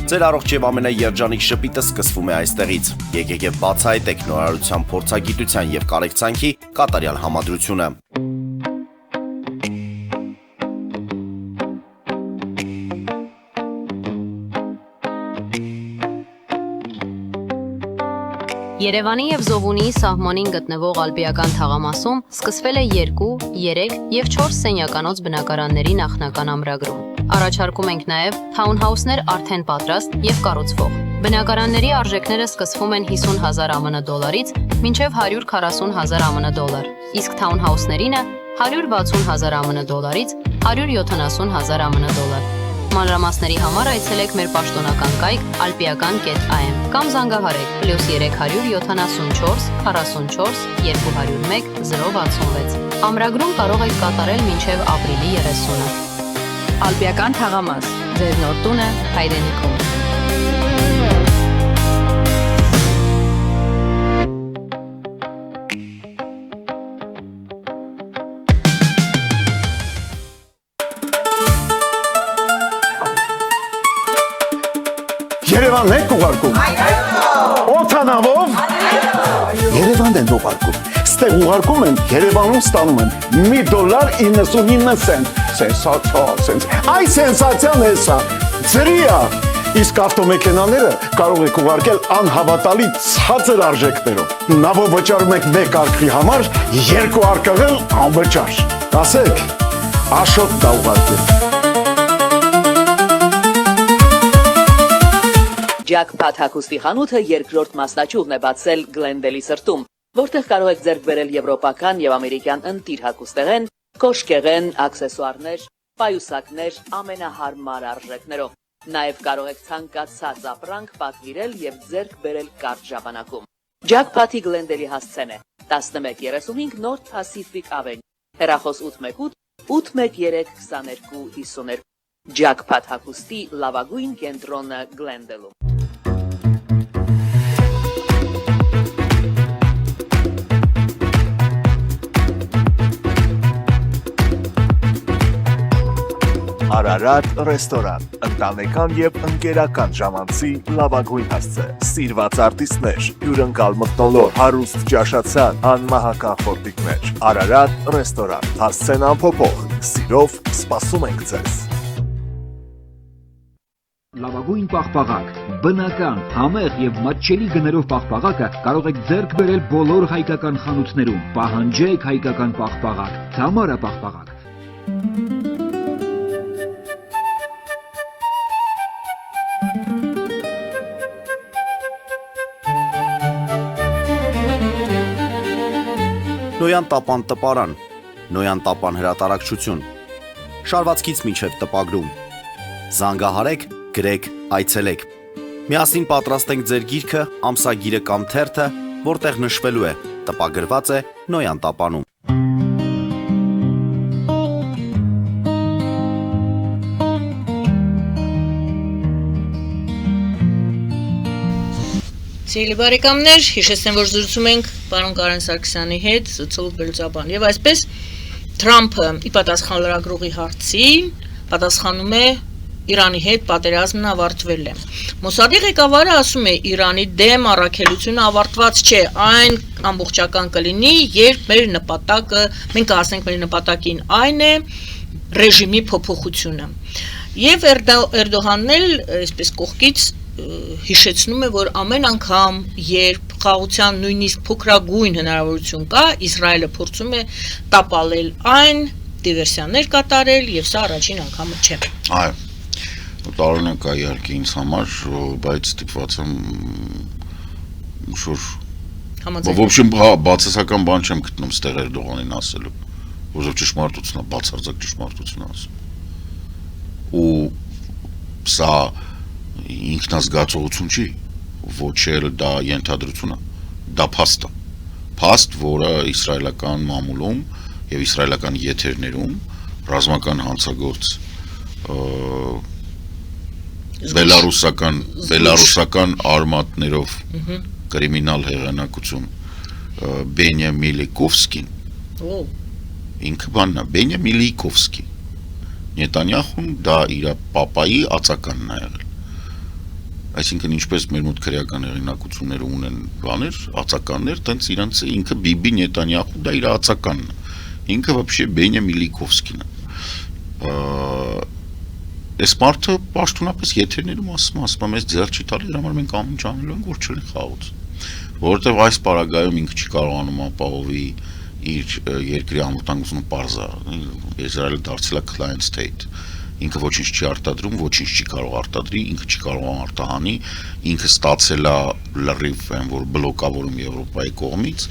ձեր առողջ եւ ամենաերջանիկ շպիտը սկսվում է այստեղից։ Եկեք եւ բացահայտեք նորարարության, փորձագիտության եւ կարեկցանքի կատարյալ համադրությունը։ Երևանի եւ Զովունիի սահմանին գտնվող ալպիական թաղամասում սկսվել է 2, 3 եւ 4 սենյականոց բնակարանների նախնական ամրագրում։ Առաջարկում ենք նաեւ թաունհաուսներ արդեն պատրաստ եւ կառուցվող։ Բնակարանների արժեքները սկսվում են 50,000 ԱՄՆ դոլարից մինչև 140,000 ԱՄՆ դոլար, իսկ թաունհաուսներինը 160,000 ԱՄՆ դոլարից 170,000 ԱՄՆ դոլար։ Մանրամասների համար այցելեք մեր պաշտոնական կայք alpiakan.am կամ զանգահարեք +374 44 201 066։ Ամրագրում կարող եք կատարել մինչև ապրիլի 30-ը։ Ալպիական թաղամաս, ձեր նոր տունը հայրենիքում։ Երևանն եք ուղարկում։ Օթանավով։ Երևանն են ուղարկում։ Ստեղ ուղարկում են, Երևանում ստանում են $1.99 սենսացիա, սենս։ Այ սենսացիան հեսա։ Ծրիա։ Իսկ ավտոմեքենաները կարող եք ուղարկել անհավատալի ցածր արժեքներով։ Նավով վճարում եք 1 արկղի համար 2 արկղել անվճար։ Ասեք, Աշոտ դա ուղարկել։ Jackpot հագուստի խանութը երկրորդ մասնաճյուղն է բացել Գլենդելի սրտում, որտեղ կարող եք ձեռք բերել եվրոպական եւ ամերիկյան ընտիր հագուստեղեն, կոշկեղեն, աքսեսուարներ, պայուսակներ ամենահարմար արժեքներով։ Նաեւ կարող եք ցանկացած ապրանք պատվիրել եւ ձեռք բերել կարճ ժամանակում։ Jackpot-ի Գլենդելի հասցեն է 1135 North Pacific Avenue, հեռախոս 818 813 2252։ Jackpot հագուստի լավագույն կենտրոնը Գլենդելում։ Արարատ ռեստորան, ընտանեկան եւ ընկերական ժամանցի լավագույն հասցե, սիրված արտիստներ, հյուրընկալ մթնոլորտ, հարուստ ճաշացան, անմահական խորտիկներ, Արարատ ռեստորան, հասցեն անփոփոխ, սիրով սպասում ենք ձեզ։ Լավագույն պաղպաղակ, բնական, համեղ եւ մատչելի գներով պաղպաղակը կարող եք ձեռք բերել բոլոր հայկական խանութներում։ Պահանջեք հայկական պաղպաղակ, Թամարա պաղպաղակ։ Նոյան տապան տպարան, Նոյան տապան հրատարակչություն, շարվածքից մինչև տպագրում, զանգահարեք, գրեք, այցելեք, միասին պատրաստենք ձեր գիրքը, ամսագիրը կամ թերթը, որտեղ նշվելու է, տպագրված է Նոյան տապանում։ Սիրելի բարեկամներ, հիշեցնեմ, որ զրուցում ենք պարոն Կարեն Սարգսյանի հետ, սոցիոլոգ Բելուծաբան, եւ այսպես Թրամփը ի պատասխան լրագրողի հարցին պատասխանում է Իրանի հետ պատերազմն ավարտվել է։ Մոսադի ղեկավարը ասում է Իրանի դեմ առաքելությունը ավարտված չէ, այն ամբողջական կլինի, երբ մեր նպատակը, մենք ասենք մեր նպատակին այն է ռեժիմի փոփոխությունը։ Եվ Էրդողանն էլ այսպես կողքից հիշեցնում է, որ ամեն անգամ, երբ խաղաղության նույնիսկ փոքրագույն հնարավորություն կա, Իսրայելը փորձում է տապալել այն, դիվերսիաներ կատարել, եւ սա առաջին անգամը չէ։ Այո, տարօրինակ է իհարկե ինձ համար, բայց ստիպված եմ շուտ Համաձայն։ В общем, բացասական բան չեմ գտնում ստեղ Էրդողանին ասելու, որով ճշմարտությունն է, բացարձակ ճշմարտություն ասում։ Ու սա ինքնազգացողություն չի, ոչ էլ դա ենթադրություն է, դա փաստ է, փաստ, որը իսրայելական մամուլում եւ իսրայելական եթերներում ռազմական հանցագործ բելարուսական արմատներով կրիմինալ հեղինակություն Բենյա Միլիկովսկին ինքը բանն է, Բենյա Միլիկովսկի Նետանյախուն դա իր պապայի ածականն է եղել։ Այսինքն ինչպես մեր մոտ քրեական հեղինակությունները ունեն բաներ, ածականներ, տենց իրանց ինքը Բիբի Նետանյախու դա իր ածականն է։ Ինքը вообще Բենյա Միլիկովսկին է։ Այս մարդը պաշտոնապես եթերներում ասում է, մեզ ձեռ չի տալի, դրա համար մենք ամեն ինչ անելու ենք, որ չլինի խաղաղ։ Որովհետև այս պարագայում ինքը չի կարողանում ապահովի իր երկրի անվտանգությունը պարզա։ Իսրայելը դարձել է client state։ Ինքը ոչինչ չի արտադրում, ոչինչ չի կարող արտադրի, ինքը չի կարող արտահանի, ինքը ստացել է լրիվ այն, որ բլոկավորում Եվրոպայի կողմից,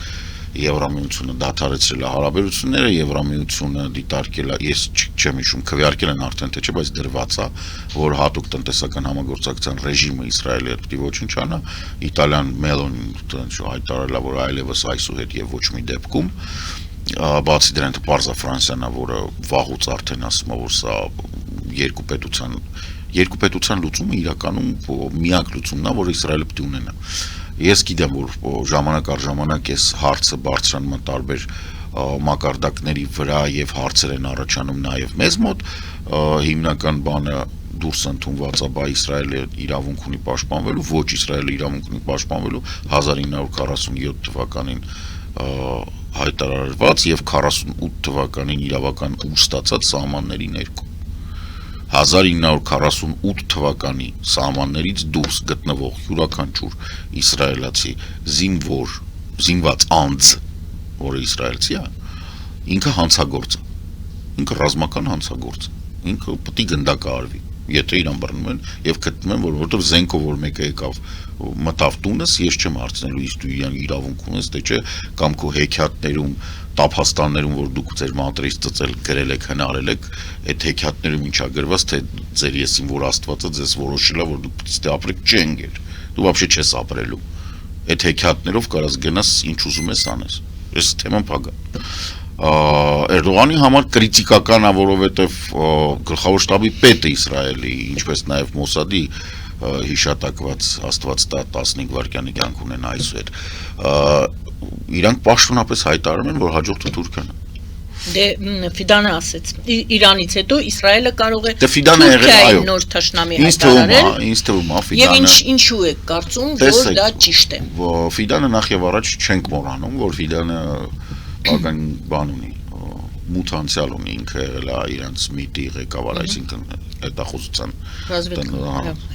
Եվրամիությունը դադարեցրել է հարաբերությունները, Եվրամիությունը դիտարկել է, ես չեմ հիշում, քվեարկել են արդեն թե չէ, բայց դրված է, որ հատուկ տնտեսական համագործակցության ռեժիմը Իսրայելի հետ պիտի ոչնչանա, Իտալիան Մելոնին հայտարարել է, որ այլևս այսուհետ եւ ոչ մի դեպքում, բացի դրանից պարզա Ֆրանսիան է, որը վաղուց արդեն ասում է, որ սա երկու պետության լուծումը իրականում միակ լուծումն է, որ Իսրայելը պիտի ունենա։ Ես գիտեմ, որ ժամանակ առ ժամանակ այս հարցը բարձրանում է տարբեր մակարդակների վրա եւ հարցեր են առաջանում նաեւ մեզ մոտ, հիմնական բանը դուրս ընդունված է, բայց Իսրայելը իրավունք ունի պաշտպանվելու, ոչ Իսրայելը իրավունք ունի պաշտպանվելու 1947 թվականին հայտարարված եւ 48 թվականին իրավական ուժ ստացած սահմանների ներքո։ 1948 թվականի սահմաններից դուրս գտնվող յուրաքանչյուր իսրայելացի զինված անձ, որը իսրայելցի է, ինքը հանցագործ է, ինքը ռազմական հանցագործ է, ինքը պետք է գնդակահարվի, եթե իրան բռնում են եւ գտնում են, որովհետեւ զենքով որ մեկը եկավ մտավ տունս, ես չեմ հարցնելու իսկ դու իրան իրավունք ունես, թե չէ, կամ քո հեքիաթներում, տափաստաններում, որ դուք ձեր մատրից ծծել գրել եք, հնարել եք, այդ հեքիաթներում ինչա գրված, թե ձեր եսին որ Աստվածը ձեզ որոշել է, որ դուք պետք է ապրեք, չընկեր, դու вообще չես ապրելու, այդ հեքիաթներով կարաս գնաս ինչ ուզում ես անես, այս թեման փագա։ Էրդողանի համար կրիտիկական է, որովհետև գլխավոր շտաբի պետը Իսրայելի, ինչպես նաև Մոսադի հիշատակված Աստված տա 15 վայրկյանի կյանք ունեն այսօր, իրանք պաշտոնապես հայտարարում են, որ հաջորդը Թուրքիան է։ Դե Ֆիդանը ասեց, Իրանից հետո Իսրայելը կարող է Թուրքիայի նոր թշնամի հայտարարել։ Ինձ թվում է Եվ Ֆիդանը ինչու է կարծում, որ դա ճիշտ է։ Ֆիդանը նախ եւ առաջ չենք մոռանում, որ Ֆիդանը բական բան ունի, մութ անցյալ ունի, ինքը եղել է իրանց միտի ղեկավար, այսինքն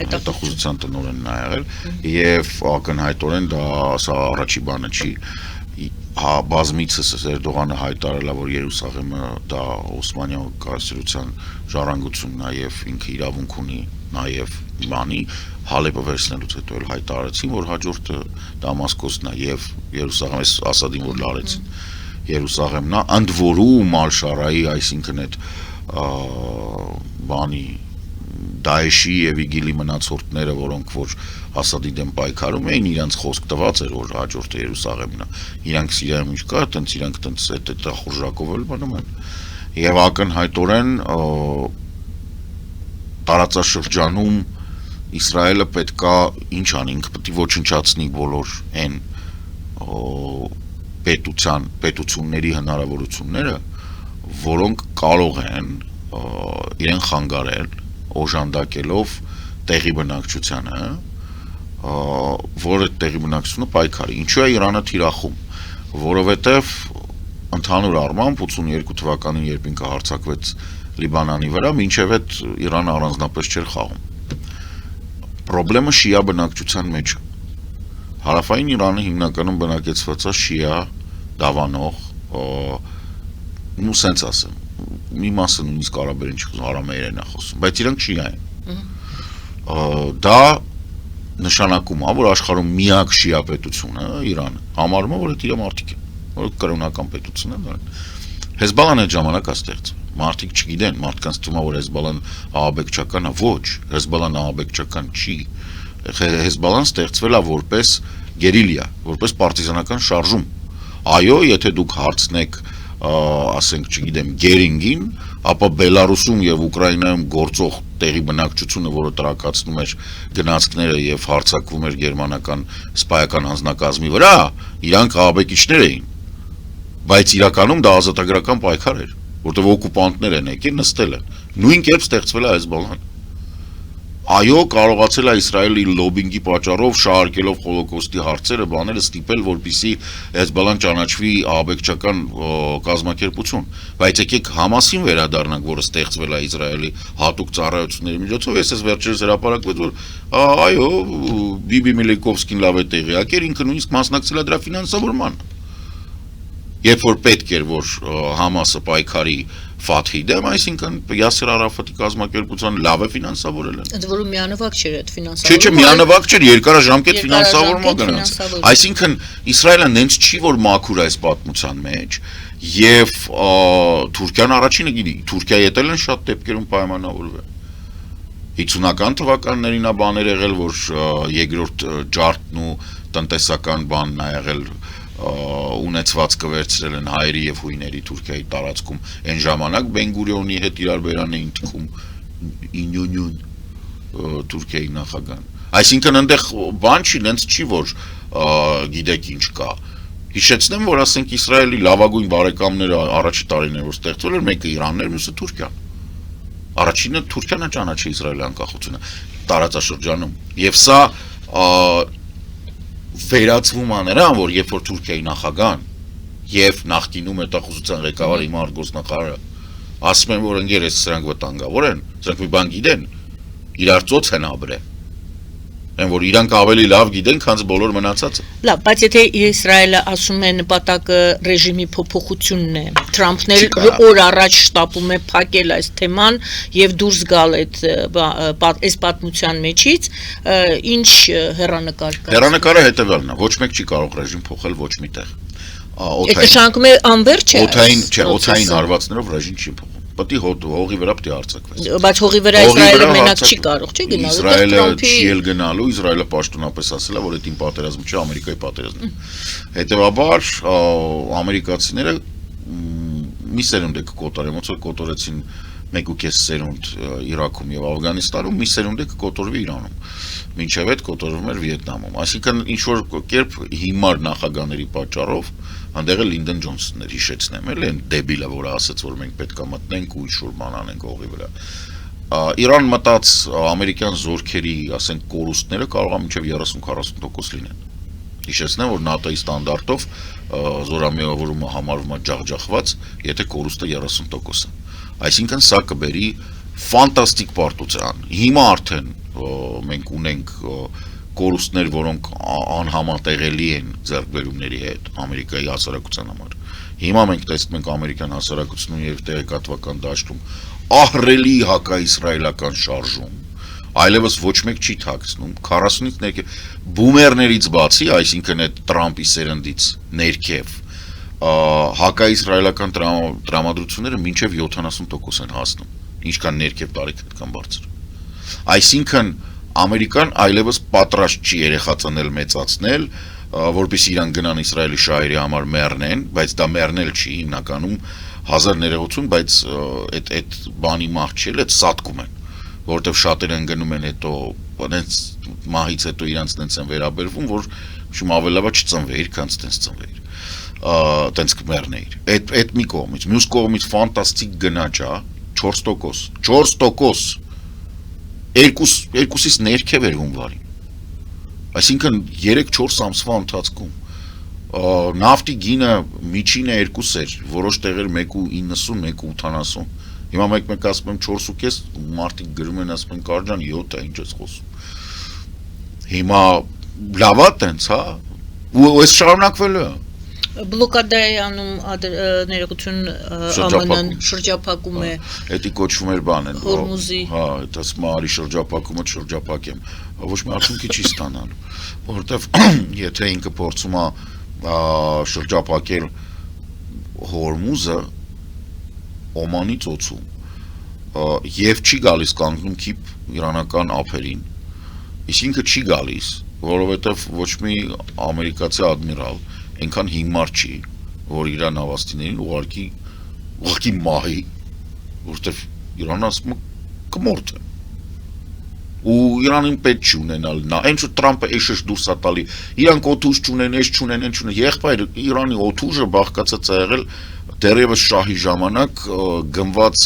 հետախուզության տնօրենն է եղել եւ ակնհայտորեն դա սա առաջի բանը չի, բազմիցս Էրդողանը հայտարարել է, որ Երուսաղեմը դա Օսմանյան կայսրության ժառանգությունն է եւ ինքը իրավունք ունի նաեւ բանի Հալեպը վերցնելուց հետո էլ հայտարարեցին, որ հաջորդը Դամասկոսն է եւ Երուսաղեմը Ասադին որ լարեցին Երուսաղեմն է, ընդ որում Ալ-Շարայի, այսինքն այդ բանի Դաեշի եւ Իգիլի մնացորդները, որոնք որ Ասադի դեմ պայքարում էին, իրանց խոսք տված էր, որ հաջորդը Երուսաղեմն է։ Իրանք Սիրիայում ինչ կա, տենց իրանք տենց այդ խորժակով էլ բանում են։ Եվ ակնհայտորեն տարածաշրջանում Իսրայելը պետքա ինչ անի, ինքը պետք է ոչնչացնի բոլոր այն պետությունների հնարավորությունները, որոնք կարող են իրեն խանգարել օժանդակելով տեղի բնակչությանը, որը տեղի բնակչությունը պայքարի։ Ինչու է Իրանը թիրախում, որովհետև ընդհանուր առմամբ 82 թվականին երբ ինքը հարձակվեց Լիբանանի վրա, մինչև այդ Իրանը առանձնապես չէր խաղում։ Պրոբլեմը շիա բնակչության մեջ է։ Հարավային Իրանը հիմնականում բնակեցված է շիա դավանող, ու սենց ասեմ, մի մասը նույնիսկ արաբերեն չի խոսում, արամեերեն է խոսում, բայց իրանք շիա են։ Դա նշանակում է, որ աշխարհում միակ շիա պետությունը Իրանը, համարում է, որ այդ իր մարդիկ են, որ կրոնական պետություն են։ Հեզբալան այդ ժամանակ է ստեղծվել։ Մարդիկ չգիտեն, մարդկանց թվում է, որ Հեզբալան ահաբեկչական է, ոչ, Հեզբալան ահաբեկչական չի։ Հեզբալան ստեղծվել է որպես գերիլիա, որպես պարտիզանական շարժում։ Այո, եթե դուք հարցնեք, ասենք, չգիտեմ, Գերինգին, ապա Բելարուսում եւ Ուկրաինայում գործող տեղի բնակչությունը, որը տրակացնում էր գնացքները եւ հարձակվում էր գերմանական սպայական անձնակազմի վրա, իրանք ահաբեկիչներ էին։ Բայց իրականում դա ազատագրական պայքար էր, որտեղ օկուպանտներ են եկել, նստել են։ Նույն կերպ ստեղծվել է Հեզբալան։ Այո, կարողացել է Իսրայելի լոբինգի պատճառով շահարկելով հոլոկոստի հարցերը, բաները ստիպել, որպեսզի Հեզբալան ճանաչվի ահաբեկչական կազմակերպություն, բայց եկեք Համասին վերադառնանք, որը ստեղծվել է Իսրայելի հատուկ ծառայությունների միջոցով, ես վերջերս հրապարակվեց, որ այո, Բիբի Միլիկովսկին լավ է տեղյակ էր, ինքը նույնիսկ մասնակցել է դրա ֆինանսավորմանը։ Երբ որ պետք էր, որ Համասը պայքարի Ֆաթհի դեմ, այսինքն Յասեր Արաֆատի կազմակերպության լավ է ֆինանսավորել են։ Ընդ որում միանվագ չէր այդ ֆինանսավորումը։ Չէ, միանվագ չէր, երկարաժամկետ ֆինանսավորումա գնաց։ Այսինքն Իսրայելը նենց չի, որ մաքուր այս պատմության մեջ, եւ Թուրքիան առաջինը գիտի, Թուրքիայի հետ են շատ դեպքերում պայմանավորվել։ 50-ական թվականներին է բաներ եղել, որ երկրորդ ջարդն ու տնտեսական բանն է եղել ունեցվածքը վերցրել են հայերի եւ հույների Թուրքիայի տարածքում այն ժամանակ Բեն-Գուրիոնի հետ իրար բերան էին թքում ինյունյուն Թուրքիայի նախագահան այսինքն այնտեղ բան չի նենց չի որ գիտեք ինչ կա հիշեցնեմ որ ասենք Իսրայելի լավագույն բարեկամները առաջի տարիներ որ ստեղծվել էր մեկը Իրանն էր մյուսը Թուրքիան առաջինը Թուրքիան է ճանաչել Իսրայելի անկախությունը տարածաշրջանում եւ սա վերացվում է նրան, որ երբ որ Թուրքիայի նախագահան եւ նախկինում հետախուզության ղեկավարը հիմա արտգործնախարարը ասում են, որ ընկերես սրանք վտանգավոր են, սրանք մի բան գիտեն, իրար ծոց են ապրել։ Են որ իրանք ավելի լավ գիտեն, քան բոլոր մնացածը։ Լավ, բայց եթե Իսրայելը ասում է նպատակը ռեժիմի փոփոխությունն է, Թրամփն էլ օր առաջ շտապում է փակել այս թեման եւ դուրս գալ այս պատմության մեջից, ինչ հեռանկար կա։ Հեռանկարը հետեւյալն է, ոչ մեկ չի կարող ռեժիմ փոխել ոչ միտեղ։ Նշանակում է անվերջ է։ Օթային հարվածներով ռեժիմ չի փոխում։ Պետք է հողի վրա պետք է արձակվես։ Բայց հողի վրա Իսրայելը մենակ չի կարող, չի գնալ։ Իսրայելը չի էլ գնալու, Իսրայելը պաշտոնապես ասել է, որ այդ իմ պատերազմը չէ, Ամերիկայի պատերազմն է։ Հետևաբար ամերիկացիները մի սերունդ է կկոտորեն, ոնց որ կոտորեցին 1.5 սերունդ Իրաքում եւ Աֆղանստանում, մի սերունդ է կկոտորվի Իրանում։ Մինչև այդ կոտորվում էր Վիետնամում։ Այսինքն ինչ որ կերպ հիմար նախագաների պատճառով հանդեղ է Լինդոն Ջոնսոնն էր, հիշեցնեմ, էլ այն դեբիլը, որը ասաց, որ մենք պետք է մտնենք ու ինչ-որ բան անենք հողի վրա։ Իրան մտած ամերիկյան զորքերի, ասենք, կորուստները կարող է մինչև 30-40% լինեն։ Հիշեցնեմ, որ ՆԱՏՕ-ի ստանդարտով զորամիավորումը համարվում է ջախջախված, եթե կորուստը 30% է։ Այսինքն սա կբերի ֆանտաստիկ պարտության։ Հիմա արդեն մենք ունենք կորուստներ, որոնք անհամատեղելի են ձեռքբերումների հետ Ամերիկայի հասարակության համար։ Հիմա մենք տեսնում ենք ամերիկյան հասարակությունում եւ տեղեկատվական դաշտում ահռելի հակաիսրայելական շարժում, այլևս ոչ մեկ չի թաքցնում 40-ից ներքև բումերներից բացի, այսինքն այդ Տրամպի սերնդից ներքև հակաիսրայելական տրամադրությունները մինչև 70% են հասնում, ինչքան ներքև տարիք այդքան բարձր։ Այսինքն Ամերիկան այլևս պատրաստ չի երեխա ծնել մեծացնել, որպեսզի իրան գնան Իսրայելի շահերի համար մեռնեն, բայց դա մեռնել չի, հիմնականում հազար ներողություն, բայց այդ բանի մահ չի, այդ սատկում են, որովհետև շատերը գնում են հետո այնց մահից հետո իրանց տենց են վերաբերվում, որ շում ավելի լավ է չծնվեիր, քան տենց ծնվեիր, տենց կմեռնեիր։ Այդ մի կողմից, մյուս կողմից ֆանտաստիկ գնաճ է, 4%, երկուսից ներքև էր հունվարին, այսինքն 3-4 ամսվա ընթացքում, նավթի գինը միջինը 2 էր, որոշ տեղեր 1.90, 1.80, հիմա մեկ ասում եմ 4.5, մարդիկ գրում են ասում են կարջան 7 է, ինչ ես խոսում, հիմա լավա տենց, հա, ու այս շարունակվելու է, Բլոկադա է անում ներողություն ԱՄՆ-ն շրջափակում է։ Էդի կոչվում էր բան են։ Հորմուզի։ Հա, այդ ասում արի շրջափակումը շրջափակեմ։ Ոչ մի արդյունքի չի ստանալու, որովհետև եթե ինքը փորձում է շրջափակել Հորմուզը Օմանի ծոցում եւ չի գալիս կանգնում քիփ իրանական ափերին, իսկ ինքը չի գալիս, որովհետև ոչ մի ամերիկացի ադմիրալ այնքան հիմար չի, որ իր նավաստիներին ուղարկի մահի, որտեվ Իրանը ասում է կմորթ է։ Ու Իրանին պետք չի ունենալ նա, այն որ Տրամպը էշշ դուրս է տալի, իրանք օթուժ չունեն, էշ չունեն, այն չունեն, եղբայր Իրանի օթուժը բաղկացած է եղել դեռևս շահի ժամանակ գնված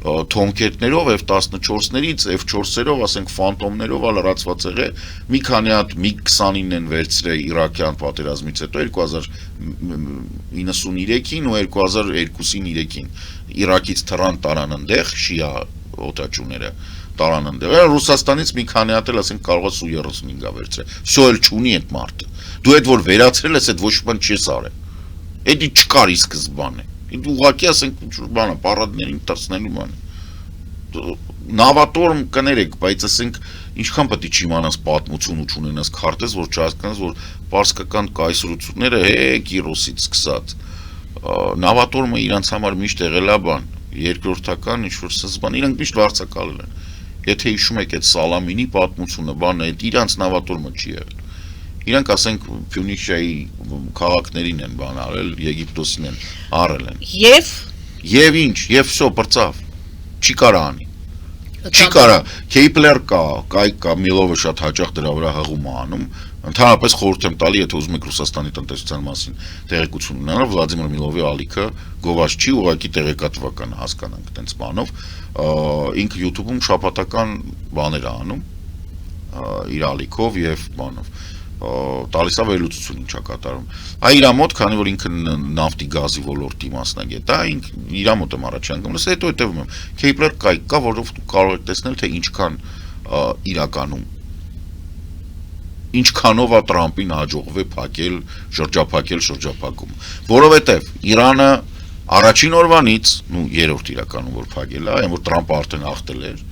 թոմքետներով F-14-ներից, F-4-երով, ասենք ֆանտոմներով լրացված եղել, մի քանի հատ MiG-29-ն են վերցրել Իրաքյան պատերազմից հետո 2093-ին ու 2002-3-ին Իրաքից թռան տարան ընդեղ շիա օտաչուները տարան ընդեղ, Ռուսաստանից մի քանի հատ էլ ասենք կարող է Su-35-ը վերցրել, всё էլ չունի այդ մարդը, դու այդ որ վերացրել ես, այդ ոչ բան չես արել, էդի չկար ի սկզբանե ուղղակի ասենք ինչ-որ բան է, պարադներին տասնելու բան է, նավատորմ կներեք, բայց ասենք ինչքան պետք է չիմանաս պատմություն ու չունենաս քարտեզ, որ չհասկանաս, որ պարսկական կայսրությունները հեքի Ռուսից սկսած, նավատորմը իրանց համար միշտ եղել է բան, երկրորդական ինչ-որ սզբան, իրանք միշտ վարձակալել են, եթե հիշում եք այդ Սալամինի պատմությունը, բանը, այդ իրանց նավատորմը չի եղել, իրանք ասենք Փյունիշիայի քաղաքներին են բան արել, Եգիպտոսին են արել են։ Եվ ինչ, եւ всё բրծավ։ Չի կարա անի։ Չի կարա, Kepler կա, Միլովը շատ հաճախ դրա վրա հղում է անում։ Ընդհանրապես խորհուրդ եմ տալի, եթե ուզում եք Ռուսաստանի տնտեսության մասին տեղեկություն ունենալ, Վլադիմիր Միլովի ալիքը գովազ չի, ուղղակի տեղեկատվական հասկանանք տենց բանով, ինքը YouTube-ում շաբաթական բաներ է անում իր ալիքով եւ բանով։ տալիս է վերլուծություն ինչա կատարում։ Այ իր մոտ, քանի որ ինքը նավթի գազի ոլորտի մասնագետ է, իր մոտ եմ առաջ անգամ, հետո հետևում եմ։ Kepler կայք կա, որով կարող եք տեսնել, թե ինչքան իրականում ինչքանով է Տրամպին հաջողվել փակել, շրջափակում, որովհետև Իրանը առաջին օրվանից, երրորդ իրականում որ փակել է, այն որ Տրամպը արդեն հաղթել էր,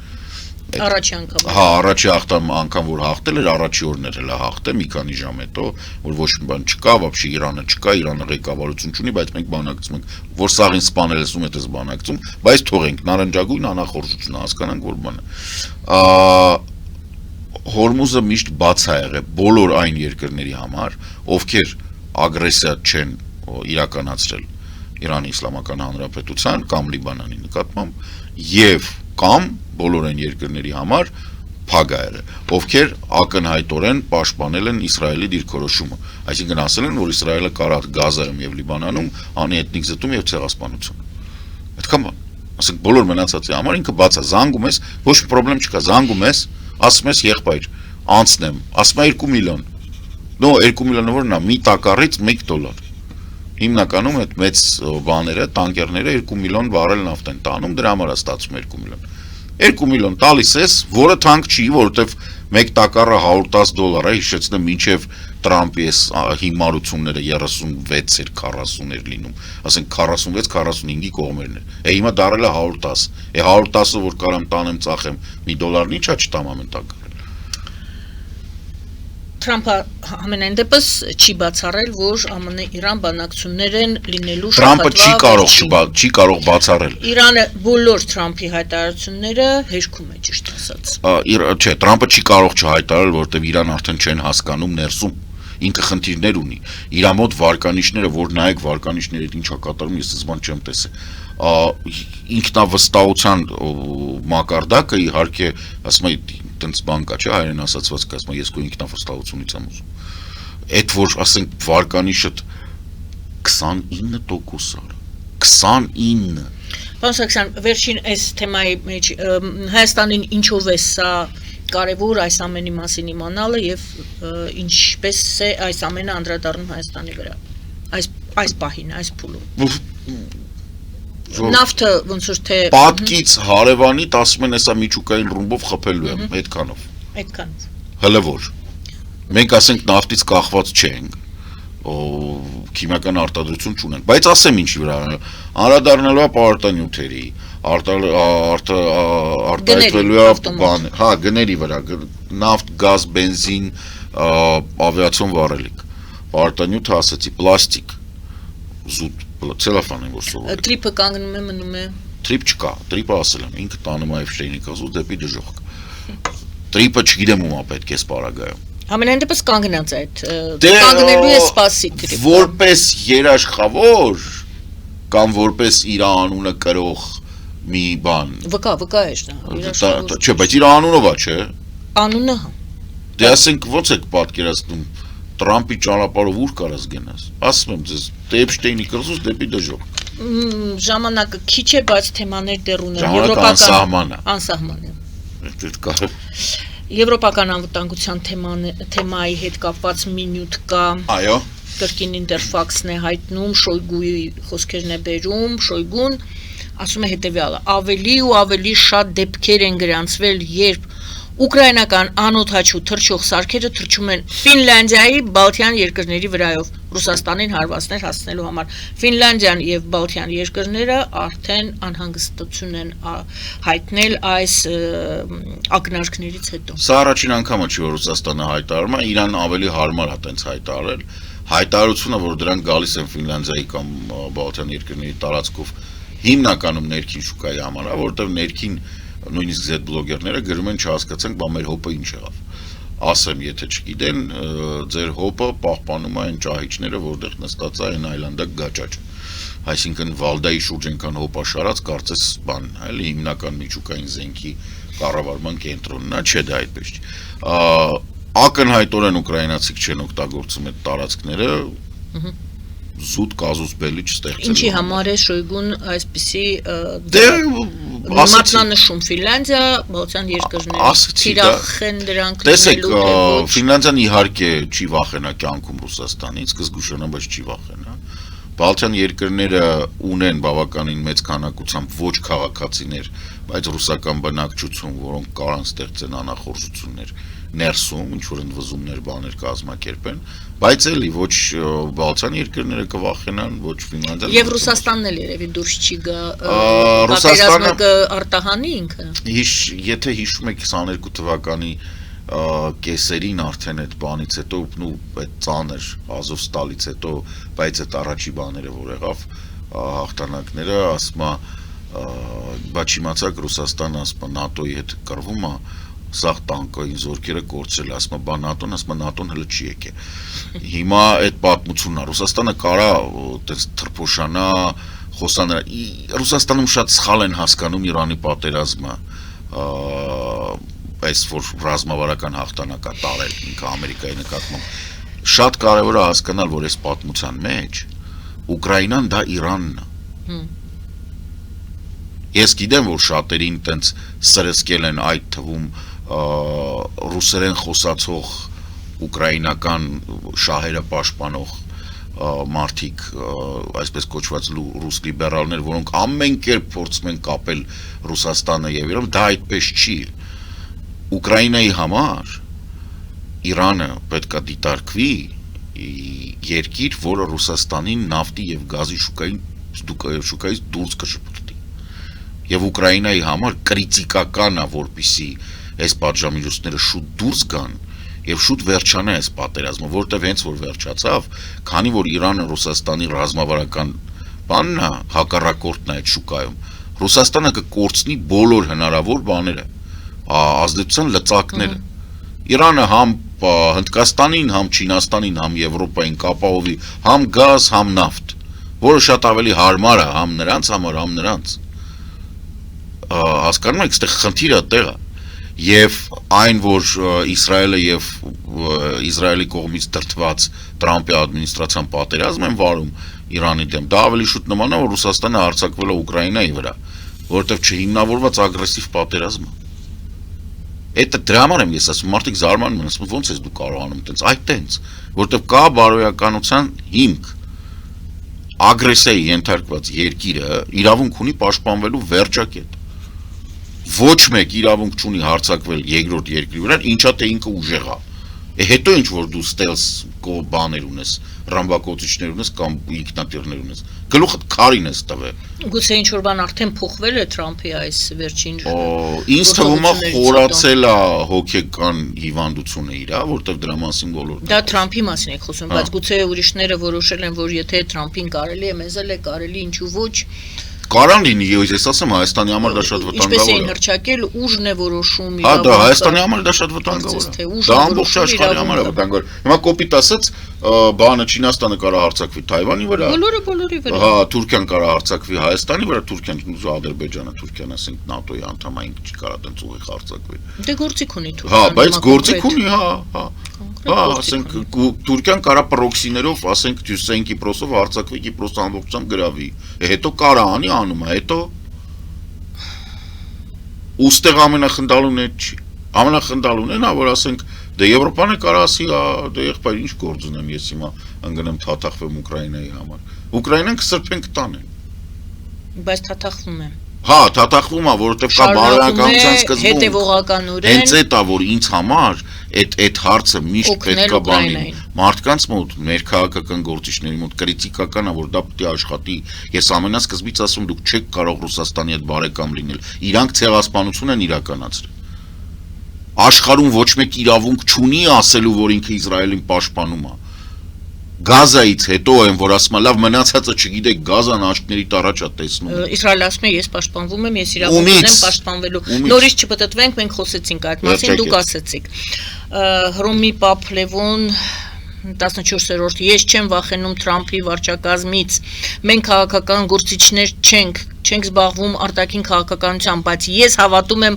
Առաջի անգամ։ Հա, առաջի անգամ որ հաղթել էր, առաջի օրն էր հələ հաղթել մի քանի ժամ հետո, որ ոչ մի բան չկա, вообще Իրանը չկա, Իրանը ղեկավարություն չունի, բայց մենք բանակցում ենք, որ սաղին սպանել ես ում էս բանակցում, բայց թողենք նարնջագույն անախորժությունը հասկանանք, որ բանը։ Հորմուզը միշտ բաց է եղել բոլոր այն երկրների համար, ովքեր ագրեսիա չեն իրականացրել Իրանի Իսլամական Հանրապետության կամ Լիբանանի նկատմամբ եւ կամ բոլոր այն երկրների համար փակ է եղել, ովքեր ակնհայտորեն պաշտպանել են Իսրայելի դիրքորոշումը, այսինքն ասել են, որ Իսրայելը կարա Գազայում եւ Լիբանանում անի էթնիկ զտում եւ ցեղասպանություն։ Այդքան բան, ասենք բոլոր մնացածի համար ինքը բաց է, զանգում ես, ոչ մի խնդրեմ չկա, զանգում ես, ասում ես եղբայր, անցնեմ, ասում է 2 միլիոն։ 2 միլիոնը որն է, մի տակառից $1 Հիմնականում այդ մեծ բաները, տանկերները 2 միլիոն բարել նավթ են տանում, դրա համար է ստացվում 2 միլիոն։ 2 միլիոն տալիս ես, որը թանկ չի, որովհետև մեկ տակառը $110 է, հիշեցնեմ, մինչև Տրամպի այս հիմարությունները 36 էր 40 էր լինում, ասենք 46-45-ի կողմերն էր։ Հիմա դարել է 110։ 110-ը որ կարամ տանեմ ծախեմ $1, ինչա չտամ ամեն տակառ։ Թրամփը ամենայն դեպս չի բացառել, որ ԱՄՆ-Իրան բանակցություններ են լինելու Թրամփը չի կարող բացառել։ Իրանը բոլոր Թրամփի հայտարարությունները հերքում է, ճիշտ ասած։ Չէ, Թրամփը չի կարող չհայտարարել, որովհետև Իրան արդեն չեն հասկանում ներսում։ Ինքը խնդիրներ ունի։ Իր մոտ վարկանիշները, որ նայեք վարկանիշները ինչա կատարում, ես զբան չեմ տեսել։ Ինքնավստահության մակարդակը իհարկե, ասում եմ, տենց բան կա, չէ, հայերեն ասացված կա, ասում եմ, ես քո ինքնավստահությունից եմ ուզում։ Այդ որ ասենք վարկանիշը 29% է։ 29։ Պարոն Սարգսյան, վերջին այս թեմայի մեջ Հայաստանին ինչով է սա կարևոր այս ամենի մասին իմանալը եւ ինչպես է այս ամենը անդրադառնում Հայաստանի վրա։ Այս պահին, այս փուլում։ Նավթը ոնց որ թե պատկից հարևանիդ ասում են հեսա միջուկային ռումբով խփելու եմ, այդքանով։ Այդքանով։ Հələ որ։ Մենք ասենք նավթից կախված չենք, քիմիական արտադրություն չունենք, բայց ասեմ ինչի վրա, անդրադառնալու է պարտանյութերի, արտահայտվելու է բան, հա, գների վրա, նավթ, գազ, բենզին, ավիացիոն վառելիք, պարտանյութը ասեցի, պլաստիկ, զուտ, ցելոֆան են որ սովորել։ Տրիպը կանգնում է, մնում է։ Տրիպ չկա, տրիպը ասել եմ, ինքը տանում է Էյֆշտեյնի դեպի դժոխք։ Տրիպը չգիտեմ ում է պետք է սպարագայում։ Ամենայն դեպս կանգնած է այդ, կանգնելու է սպասի տրիպը։ Որպես երաշխավոր կամ որպես իր անունը կրող մի բան։ Վկա է դա։ Չէ, բայց իր անունով է, չէ։ Անունը հա։ Դե ասենք ո՞նց եք պատկերացնում Տրամպի ճանապարհով ուր կարաս գնաս։ Ասում եմ ձեզ, Էյֆշտեյնի կղզուց դեպի դժոխք։ Ժամանակը քիչ է, բայց թեմաներ դեռ ունեն։ Եվրոպական անսահման է։ Այդ կա։ Եվրոպական անվտանգության թեմայի հետ կապված մի նյութ կա։ Այո։ Կրկին Ինտերֆաքսն է հայտնում, Շոյգուի խոսքերն է բերում, Շոյգուն ասում է հետևյալը. ավելի ու ավելի շատ դեպքեր են գրանցվել, երբ ուկրաինական անօդաչու թռչող սարքերը թռչում են Ֆինլանդիայի, Բալթյան երկրների վրայով Ռուսաստանին հարվածներ հասցնելու համար։ Ֆինլանդիան եւ Բալթյան երկրները արդեն անհանգստություն են հայտնել այս ակնարկներից հետո։ Սա առաջին անգամը չի, որ Ռուսաստանը հայտարարում է, Իրան ավելի հարմար է տենց հայտարարել։ Հայտարարությունը, որ դրանք գալիս են Ֆինլանդիայի կամ Բալթյան երկրների տարածքով, հիմնականում ներքին շուկայի համար է, որովհետեւ ներքին նույնիսկ Z բլոգերները գրում են չհասկացանք, բա մեր հոպը ինչ եղավ։ Ասեմ, եթե չգիտեն, ձեր հոպը պահպանում է այն ճահիճները, որտեղ նստած է այն այլանդակ գաճաճը։ Այսինքն Վալդայի շուրջ այնքան հոպաշարած, կարծես բան, այլ հիմնական միջուկային զենքի կառավարման կենտրոնն է, չէ, դա այդպես չի։ Ակնհայտորեն ուկրաինացիք չեն օգտագործում այդ տարածքները, զուտ կազուս բելի չստեղծել։ Ինչի համար է Շոյգուն այսպիսի Մատնանշում Ֆինլանդիա, բացան երկրներ թիրախ են դրանք տեսեք, Ֆինլանդիան իհարկե չի վախենա կյանքում Ռուսաստանից, կզգուշանա, բայց չի վախենա։ Բալթյան երկրները ունեն բավականին մեծ քանակությամբ ոչ քաղաքացիներ, բայց ռուսական բնակչություն, որոնք կարան ստեղծեն անախորժություններ ներսում, ինչ որ ընդվզումներ բաներ կազմակերպեն, բայց էլի ոչ բալթյան երկրները կվախենան, ոչ Ֆինլանդիան։ Եվ Ռուսաստանն էլ երևի դուրս չի գա, պատերազմը կարտահանի ինքը։ Եթե հիշում եք 22 թվականի կեսերին արդեն այդ բանից հետո ու այդ ծանր Ազովստալից հետո, բայց այդ առաջի բաները որ եղավ հաղթանակները, ասма բայց իմացակ Ռուսաստանը ասма ՆԱՏՕ-ի հետ կռվում է, սաղ տանկային զորքերը կորցրել, ասма բա ՆԱՏՕ-ն, ասma ՆԱՏՕ-ն հələ չի եկել։ Հիմա այդ պատմությունն է, Ռուսաստանը կարա այդպես թրփոշանա, խոսանա, Ռուսաստանում շատ սխալ են հասկանում Իրանի պատերազմը, այս որ ռազմավարական հաղթանակ է տարել ինքը Ամերիկայի նկատմամբ։ Շատ կարևոր է հասկանալ, որ այս պատմության մեջ Ուկրաինան դա Իրանն է։ Ես գիտեմ, որ շատերին տենց սրսկել են այդ թվում ռուսերեն խոսացող ուկրաինական շահերը պաշտպանող մարդիկ, այսպես կոչված ռուս լիբերալներ, որոնք ամեն կերպ փորձում են կապել Ռուսաստանը եւ Իրանը, դա այդպես չի։ Ուկրաինայի համար Իրանը պետք է դիտարկվի երկիր, որը Ռուսաստանին նավթի եւ գազի շուկայից դուրս կշպրտի։ Եվ Ուկրաինայի համար կրիտիկական է, որպեսզի այս պատժամիջոցները շուտ դուրս գան եւ շուտ վերջանա այս պատերազմը, որտեւ հենց որ վերջացավ, քանի որ Իրանը Ռուսաստանի ռազմավարական բանն է, հակառակորդն է այդ շուկայում, Ռուսաստանը կկորցնի բոլոր հնարավոր բաները, ազդեցության լծակները։ Իրանը համ Հնդկաստանին, համ Չինաստանին, համ Եվրոպային կապահովի համ գազ, համ նավթ, որը շատ ավելի հարմար է համ նրանց համար, համ նրանց։ Հասկանում եք, այստեղ խնդիրը տեղ է։ Եվ այն, որ Իսրայելը եւ Իսրայելի կողմից դրդված Տրամպի ադմինիստրացիան պատերազմ են վարում Իրանի դեմ, դա ավելի շուտ նման է, որ Ռուսաստանը հարձակվել է Ուկրաինայի վրա, որովհետեւ չհիմնավորված ագրեսիվ պատերազմ է։ Այդ դրա համար եմ ես ասում, մարդիկ զարմանում են, ասում ոնց ես դու կարողանում տենց, այ տենց, որովհետեւ կա բարոյականության հիմք։ Ագրեսիայի ենթարկված երկիրը իրավունք ունի պաշտպանվելու վերջակետ։ Ոչ մեկ իրավունք չունի հարձակվել երկրորդ երկրի վրա, ինչա թե ինքը ուժեղ է։ Հետո ինչ որ դու ստելս բաներ ունես, ռամբակոծիչներ ունես կամ ինքնաթիռներ ունես, գլուխդ քարին ես տվել։ Գուցե ինչ որ բան արդեն փոխվել է Թրամփի այս վերջին։ Ինձ թվում է խորացել է հոգեկան հիվանդությունը իրա, որտեվ դրա մասին բոլորը։ Դա Թրամփի մասին եք խոսում, բայց գուցե ուրիշները որոշել են, որ եթե Թրամփին կարելի է, մեզ էլ է կարելի, ինչու ոչ։ Կարան լինի, ես ասեմ Հայաստանի համար դա շատ վտանգավոր է։ Ինչպես էին հրճակել, ուժն է որոշում իրավունքը։ Հա, դա Հայաստանի համար դա շատ վտանգավոր է։ Դա ամբողջ աշխարհի համար է վտանգավոր։ Հիմա կոպիտ ասած, բանը Չինաստանը կարա հարձակվի Թայվանի վրա։ Բոլորի վրա։ Հա, Թուրքիան կարա հարձակվի Հայաստանի վրա, Թուրքիան, Ադրբեջանը, Թուրքիան, ասենք ՆԱՏՕ-ի անդամ է, ինքը չի կարա տենց ուղիղ հարձակվի։ Դե գործիք ունի Թուրքիան։ Հա, բայց գործիք ունի, հա։ Հա, ասենք Թուրքիան կարա պրոքսիներով, ասենք Հյուսեյն Կիպրոսով հարձակվի, Կիպրոսը ամբողջությամբ գրավի։ Հետո կարա անի, անում է, հետո ուստեղ ամենախնդալուն է չի։ Ամենախնդալուն է նա, որ ասենք դե Եվրոպան է կարա ասի, դե եղբայր ինչ գործ ունեմ ես հիմա ընկնեմ թաթախվեմ Ուկրաինայի համար։ Ուկրաինան կսրբենք տանեն։ Բայց թաթախվում եմ։ Հա, թաթախվում է, որովհետև կա բարոյականության սկզբունք։ Հետևողականորեն։ Հենց այդ է, որ ինձ համար այդ հարցը միշտ պետք է բանի։ Մարդկանց մոտ, մեր քաղաքական գործիչների մոտ կրիտիկական է, որ դա պետք է աշխատի։ Ես ամենասկզբից ասում, դուք չեք կարող Ռուսաստանի հետ բարեկամ լինել։ Իրանք ցեղասպանություն են իրականացրել։ Աշխարհում ոչ մեկ իրավունք չունի ասելու, որ ինքը Իսրայելին պաշտպանում է։ Գազայից հետո են, որ ասում եմ, լավ մնացածը չգիտեք, գազան աչքներիդ առաջ է տեսնում։ Իսրայելը ասում է, ես պաշտպանվում եմ, ես իրավունք ունեմ պաշտպանվելու։ Նորից չպտտվենք, մենք խոսեցինք այդ մասին, դուք ասեցիք։ Հռոմի Պապ Լևոն 14-րդ ես չեմ վախենում Թրամփի վարչակազմից։ Մենք քաղաքական գործիչներ չենք զբաղվում արտաքին քաղաքականությամբ, բայց ես հավատում եմ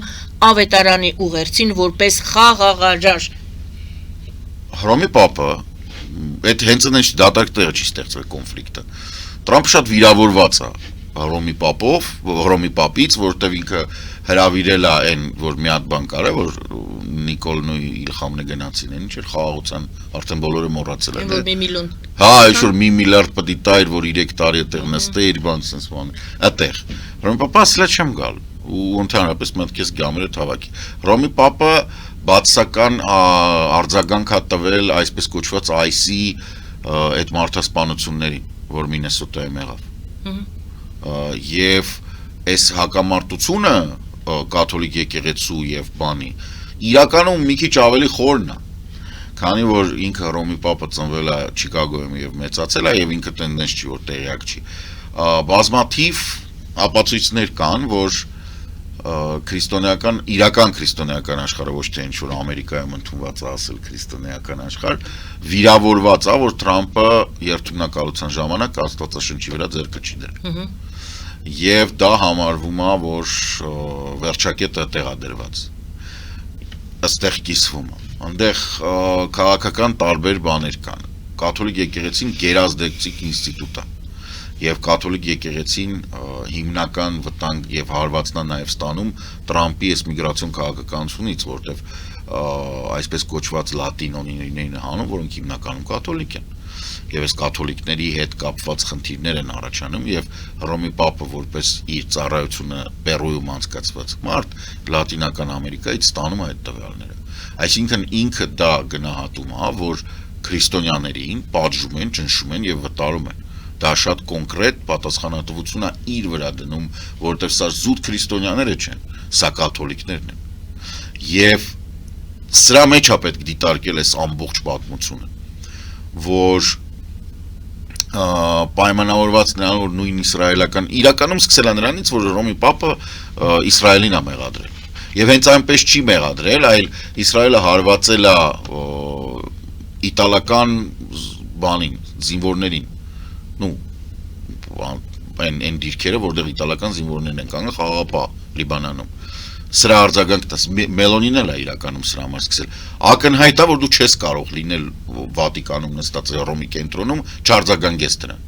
ավետարանի ուղերձին որպես խաղաղարար։ Հռոմի Պապը այդ հենց այն դատարկ տեղը չի ստեղծվել կոնֆլիկտը։ Տրամփը շատ վիրավորված է։ Հռոմի Պապից, որտեվ ինքը հրավիրել է այն, որ մի հատ բան կարը, որ Նիկոլն ու Իլխամնը գնացին, ինչ էր խաղաղության, արդեն բոլորը մոռացել են։ Որ 1 միլիոն։ Հա, այսօր 1 միլիարդ պետք է տայր, որ 3 տարի այդտեղ նստե իր բան sense բան։ Այդտեղ։ Հռոմի Պապը ասել է չեմ գալ ու ընդհանրապես մտքես գամերը թավակի։ Հռոմի Պապը բացական արձագանք է տվել այսպես կոչված IC այդ մարդասպանություններին, որ Մինեսոտայում եղավ։ Եվ այս հակամարտությունը կաթոլիկ եկեղեցու եւ բանի իրականում մի քիչ ավելի խորն է, քանի որ ինքը Հռոմի Պապը ծնվել է Չիկագոյում եւ մեծացել է եւ ինքը տենդենս չի որ տեղյակ չի։ Բազմաթիվ ապացույցներ կան, որ իրական քրիստոնեական աշխարհը ոչ թե ինչ-որ Ամերիկայում ընդունված է ասել քրիստոնեական աշխարհ, վիրավորված է, որ Թրամփը երթունակալության ժամանակ Աստվածաշնչի վրա ձեռքը չի դրել։ Եվ դա համարվում է, որ վերջակետը տեղադրված։ Այստեղ կիսվում է։ Այնտեղ քաղաքական տարբեր բաներ կան։ Կաթոլիկ եկեղեցին գերազդեցիկ ինստիտուտ է։ Եվ կաթոլիկ եկեղեցին հիմնական վտանգ եւ հարվածնա նաեւ ստանում Տրամփի այս միգրացիոն քաղաքականությունից, որտեվ այսպես կոչված լատինոներն հանում, որոնք հիմնականում կաթոլիկ են։ Եվ այս կաթոլիկների հետ կապված խնդիրներ են առաջանում եւ Հռոմի Պապը որպես իր ծառայությունը Պերույում անցկացված մարդ Լատինական Ամերիկայից ստանում է այդ տվյալները։ Այսինքն ինքը դա գնահատում է, որ քրիստոնյաներին պատժում են, ճնշում են եւ վտարում են։ Դա շատ կոնկրետ պատասխանատվություն է իր վրա դնում, որովհետև սա զուտ քրիստոնյաները չեն, սա կաթոլիկներն են։ Եվ սրա մեջ է պետք դիտարկել այս ամբողջ պատմությունը, որ պայմանավորված նրան, որ նույն իսրայելական իրականում սկսել է նրանից, որ Հռոմի Պապը Իսրայելին է մեղադրել։ Եվ հենց այնպես չի մեղադրել, այլ Իսրայելը հարվածել է իտալական բանին, զինվորներին։ Այն դիրքերը, որտեղ իտալական զինվորներն են կանգնել խաղաղապահ Լիբանանում։ Սրա արձագանքն է Մելոնին էլ է իրականում սրա համար սկսել։ Ակնհայտ է, որ դու չես կարող լինել Վատիկանում նստած Հռոմի կենտրոնում չարձագանքես դրան։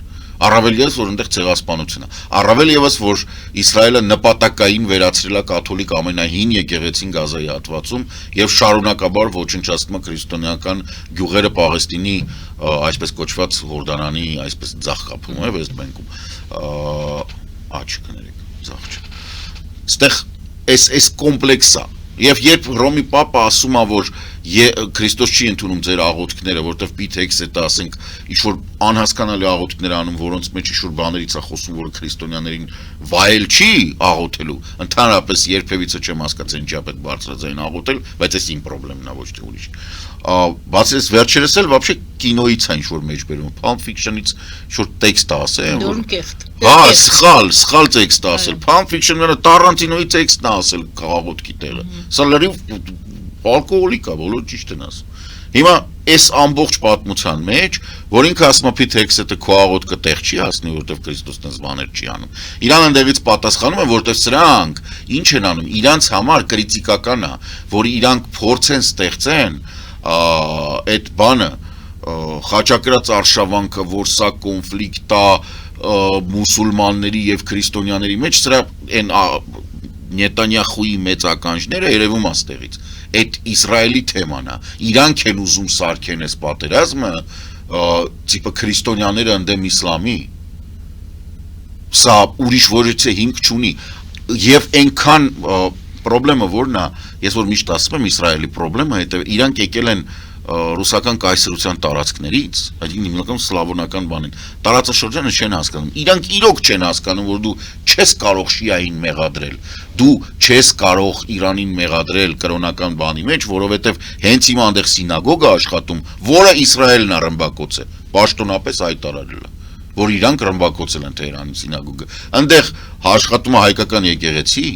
Առավել ևս, որ այնտեղ ցեղասպանություն է։ Առավել ևս, որ Իսրայելը նպատակային վերացրել է կաթոլիկ ամենահին եկեղեցին Գազայի հատվածում եւ շարունակաբար ոչնչացնում է քրիստոնեական գյուղերը Պաղեստինի այսպես կոչված Հորդանանի այսպես ձախ կապում է Վեստ Բենքում։ Աչքներեք, ձախ չէ։ Այստեղ այս կոմպլեքսը եւ երբ Հռոմի Պապը ասում է, որ Քրիստոս չի ընդունում ձեր աղոթքները, որտեվ պիթեքս է դա, ասենք, ինչ-որ անհասկանալի աղոթքներ անում, որոնց մեջ ինչ-որ բաներից է խոսում, որ քրիստոնյաներին վայել չի աղոթելու, ընդհանրապես երբևիցե չեմ հասկացել ինչի է պետք բարձրաձայն աղոթել, բայց այս իմ խնդրեմն է, ոչ թե ուրիշ։ Բացի այս վերջերս էլ вообще կինոից է ինչ-որ մեջ բերում, Pulp Fiction-ից ինչ-որ տեքստ ասել, հա, սխալ տեքստ ասել, Pulp Fiction-ը Տարանտինոյի տեքստն է ասել աղոթքի տեղը, սա լրիվ ալկոհոլիկ է, բոլոր ճիշտ են ասում։ Հիմա այս ամբողջ պատմության մեջ, որ ինքը ասում է Փիթեքսը քո աղոթքը տեղ չի հասնի, որովհետև Քրիստոսն այս բաներ չի անում։ Իրան ընդեղից պատասխանում է, որովհետև սրանք ինչ են անում, իրանց համար կրիտիկական է, որ իրանք փորձեն ստեղծեն այդ բանը, խաչակրած արշավանքը, որ սա կոնֆլիկտ է մուսուլմանների եւ քրիստոնյաների մեջ, սրա այն Նետանյախուի մեծ ականջները երևում է ստեղից։ Այդ Իսրայելի թեման է։ Իրանք են ուզում սարքեն այս պատերազմը, տիպը քրիստոնյաները ընդդեմ իսլամի։ Սա ուրիշ որևէ հիմք չունի։ Եվ այնքան պրոբլեմը որն է, ես որ միշտ ասում եմ Իսրայելի պրոբլեմը, հետո իրանք եկել են ռուսական կայսրության տարածքներից, այսինքն հիմնական սլավոնական բան են, տարածաշրջանը չեն հասկանում, իրանք իրոք չեն հասկանում, որ դու չես կարող շիային մեղադրել, դու չես կարող Իրանին մեղադրել կրոնական բանի մեջ, որովհետև հենց հիմա այնտեղ սինագոգ է աշխատում, որը Իսրայելն է ռմբակոց է, պաշտոնապես հայտարարել է, որ իրանք ռմբակոծել են Թեհրանի սինագոգը, այնտեղ աշխատում է հայկական եկեղեցի,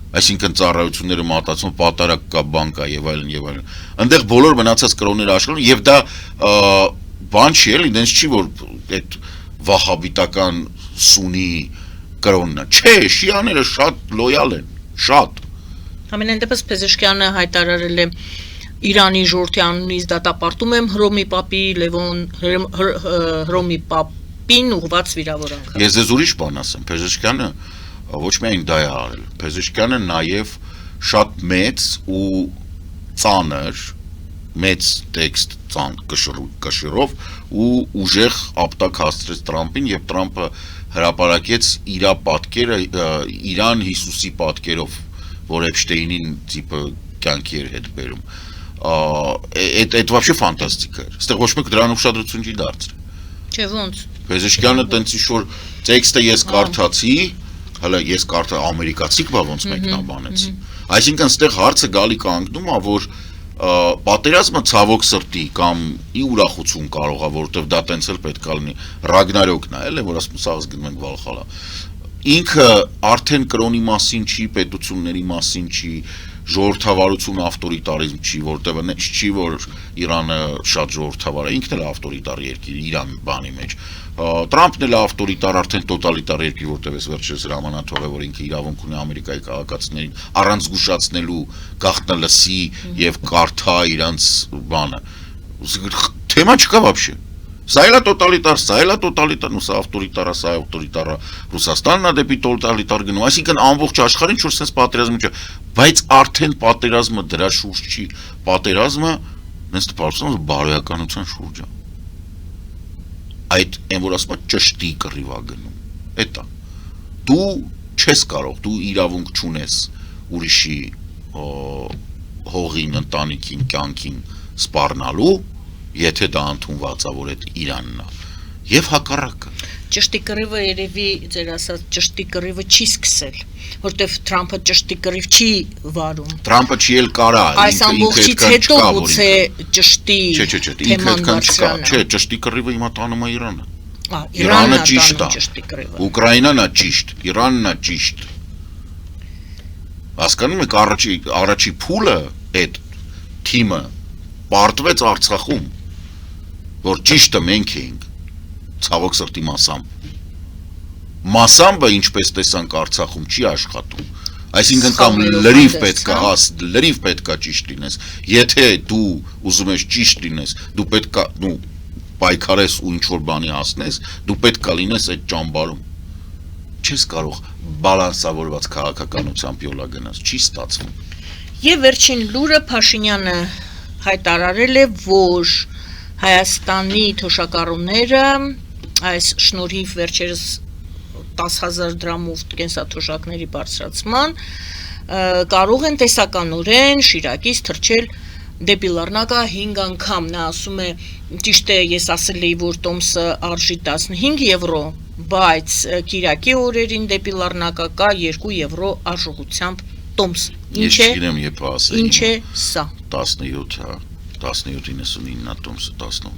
այսինքն ծառայությունները մատացում պատարակ կա, բան կա եւ այլն եւ այլն։ Այնտեղ բոլոր մնացած կրոնները աշխատում եւ դա բան չի էլի, դենց չի որ այդ վահաբիտական սունի կրոնն է։ Չէ, շիաները շատ լոյալ են, շատ։ Ամենայն դեպս Փեզեշկյանը հայտարարել է Իրանի ժողովրդի անունից դատապարտում եմ Հռոմի Պապի Լևոն Հռոմի Պապ Տիպին ուղված վիրավորանք։ Ես ձեզ ուրիշ բան ասեմ, Փեզեշկյանը ոչ միայն դա է արել, Փեզեշկյանը նաև շատ մեծ ու ծանր մեծ տեքստ կշռով ու ուժեղ ապտակ հասցրեց Տրամպին եւ Տրամպը հրապարակեց իր պատկերը Իրան Հիսուսի պատկերով, որ Էփշտեյնին տիպը կյանքի էր հետ բերում։ Այդ вообще ֆանտաստիկ էր։ Այստեղ ոչ մեկ դրան ուշադրություն չի դարձրել։ Չէ, ոնց։ Փեզեշկյանը տենց ինչ-որ տեքստը ես կարդացի, հələ ես կարդա ամերիկացիք բա ոնց մեկնաբանեցի։ Այսինքն այստեղ հարցը գալի կանգնում է, որ պատերազմը ցավոք սրտի կամ ի ուրախություն կարող է, որովհետև դա տենց էլ պետք է լինի, Ռագնարոկն է, էլի, որ ասում սաղս գնում ենք Վալխալա։ Ինքը արդեն կրոնի մասին չի, պետությունների մասին չի, ժողովրդավարություն ավտորիտարիզմ չի, որտեղ չի, որ Իրանը շատ ժողովրդավար է, ինքն էլ ավտորիտար երկիր Իրան բանի մեջ։ Տրամպն էլ ավտորիտար, արդեն տոտալիտար երկիր, որտեղ էս վերջերս հրամանաթող է, որ ինքը իրավունք ունի Ամերիկայի քաղաքացիներին առանց զգուշացնելու գաղտնալսի եւ կարդա իրանց բանը։ Թեմա չկա вообще։ Սա էլ է տոտալիտար, ու սա ավտորիտար, սա ավտորիտար, Ռուսաստանն է դեպի տոտալիտար գնում, այսինքն ամբողջ աշխարհին ինչ-որ sense պատերազմ չէ, բայց արդեն պատերազմը դրա շուրջ չի, պատերազմը նենց տպավորություն բարոյականության շուրջ է։ Այդ այն որ ասում է ճշտի կռիվ է գնում, էտա։ Դու չես կարող, դու իրավունք չունես ուրիշի հողին, ընտանիքին, կյանքին սպառնալու, եթե դա ընդունված է, որ այդ Իրանն է, եւ հակառակը։ Ճշտի կռիվը երևի ձեր ասած ճշտի կռիվը չի սկսել, որտեվ Թրամփը ճշտի կռիվ չի վարում։ Թրամփը չի էլ կարա, այս ամբողջից հետո գուցե ճշտի թեման բարձրանա։ Չէ, ճշտի կռիվը հիմա տանում է Իրանը։ Իրանը ճիշտ է, ճշտի կռիվը։ Ուկրաինան է ճիշտ, Իրանն է ճիշտ։ Հասկանում եք առաջի փուլը այդ թիմը պարտվեց Արցախում, որ ճիշտը մենք էինք, ցավոք սրտի մասամբը ինչպես տեսանք Արցախում չի աշխատում, այսինքն կամ լրիվ պետքա ճիշտ լինես, եթե դու ուզում ես ճիշտ լինես, դու պետքա պայքարես ու ինչ-որ բանի հասնես, դու պետքա լինես այդ ճամբարում, չես կարող բալանսավորված քաղաքականությամբ յոլա գնաս, չի ստացվում։ Եվ վերջին լուրը Փաշինյանը հայտարարել է, որ Հայաստանի թոշակառուները այս շնորհիվ վերջերս 10,000 դրամով կենսաթոշակների բարձրացման կարող են տեսականորեն Շիրակից թռչել դեպի Լեռնակա 5 անգամ, նա ասում է, ճիշտ է, ես ասել էի, որ տոմսը արժի 15 եվրո, բայց Կիրակի օրերին դեպի Լեռնակա կա 2 եվրո արժողությամբ տոմս։ Ինչ է սա։ 17.99 տոմսը 18,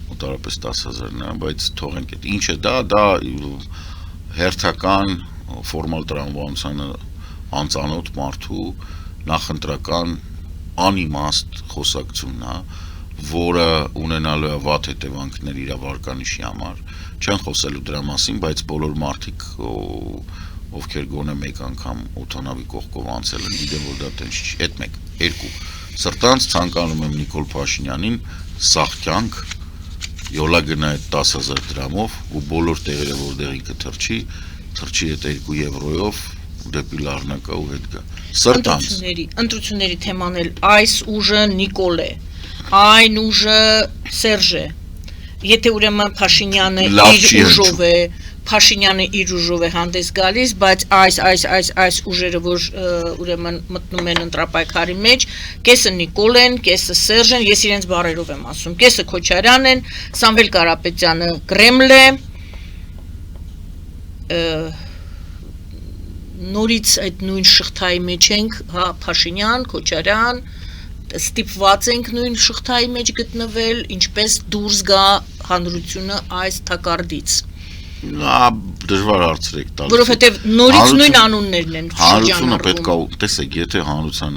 մոտարապես 10,000-ն է, բայց թողենք այդ, ինչ է դա հերթական ֆորմալ տրամաբանությանը անծանոթ մարդու նախընտրական անիմաստ խոսակցությունն է, որը ունենալու է վատ հետևանքներ իր վարկանիշի համար, չեն խոսելու դրա մասին, բայց բոլոր մարդիկ ովքեր գոնե մեկ անգամ օդանավի կողքով անցել են, գիտեն, որ դա տենց չի, այդ մեկ, երկու, սրտանց ցանկանում եմ Նիկոլ Փաշինյանին սաղ կյանք յոլա գնա այդ 10,000 դրամով ու բոլոր տեղերը, որտեղ ինքը թռչի այդ 2 եվրոյով դեպի Լեռնակա ու հետ գա։ Սրտանց։ Ընտրությունների թեման էլ այս ուժը Նիկոլ է, այն ուժը Սերժ է։ Եթե ուրեմն Փաշինյանը իր ուժով է հանդես գալիս, բայց այս ուժերը, որ ուրեմն մտնում են ընտրապայքարի մեջ, կեսը Նիկոլ են, կեսը Սերժ են, ես իրենց բառերով եմ ասում, կեսը Քոչարյան են, Սամվել Կարապետյանը Կրեմլ է, նորից այդ նույն շղթայի մեջ ենք, հա, Փաշինյան, Քոչարյան, ստիպված ենք նույն շղթայի մեջ գտնվել, ինչպես դուրս գա հանրությունը այս թակարդից։ Դժվար հարցեր եք տալիս։ Որովհետև նորից նույն անուններն են հանրությունը պետք է, տեսեք, եթե հանրության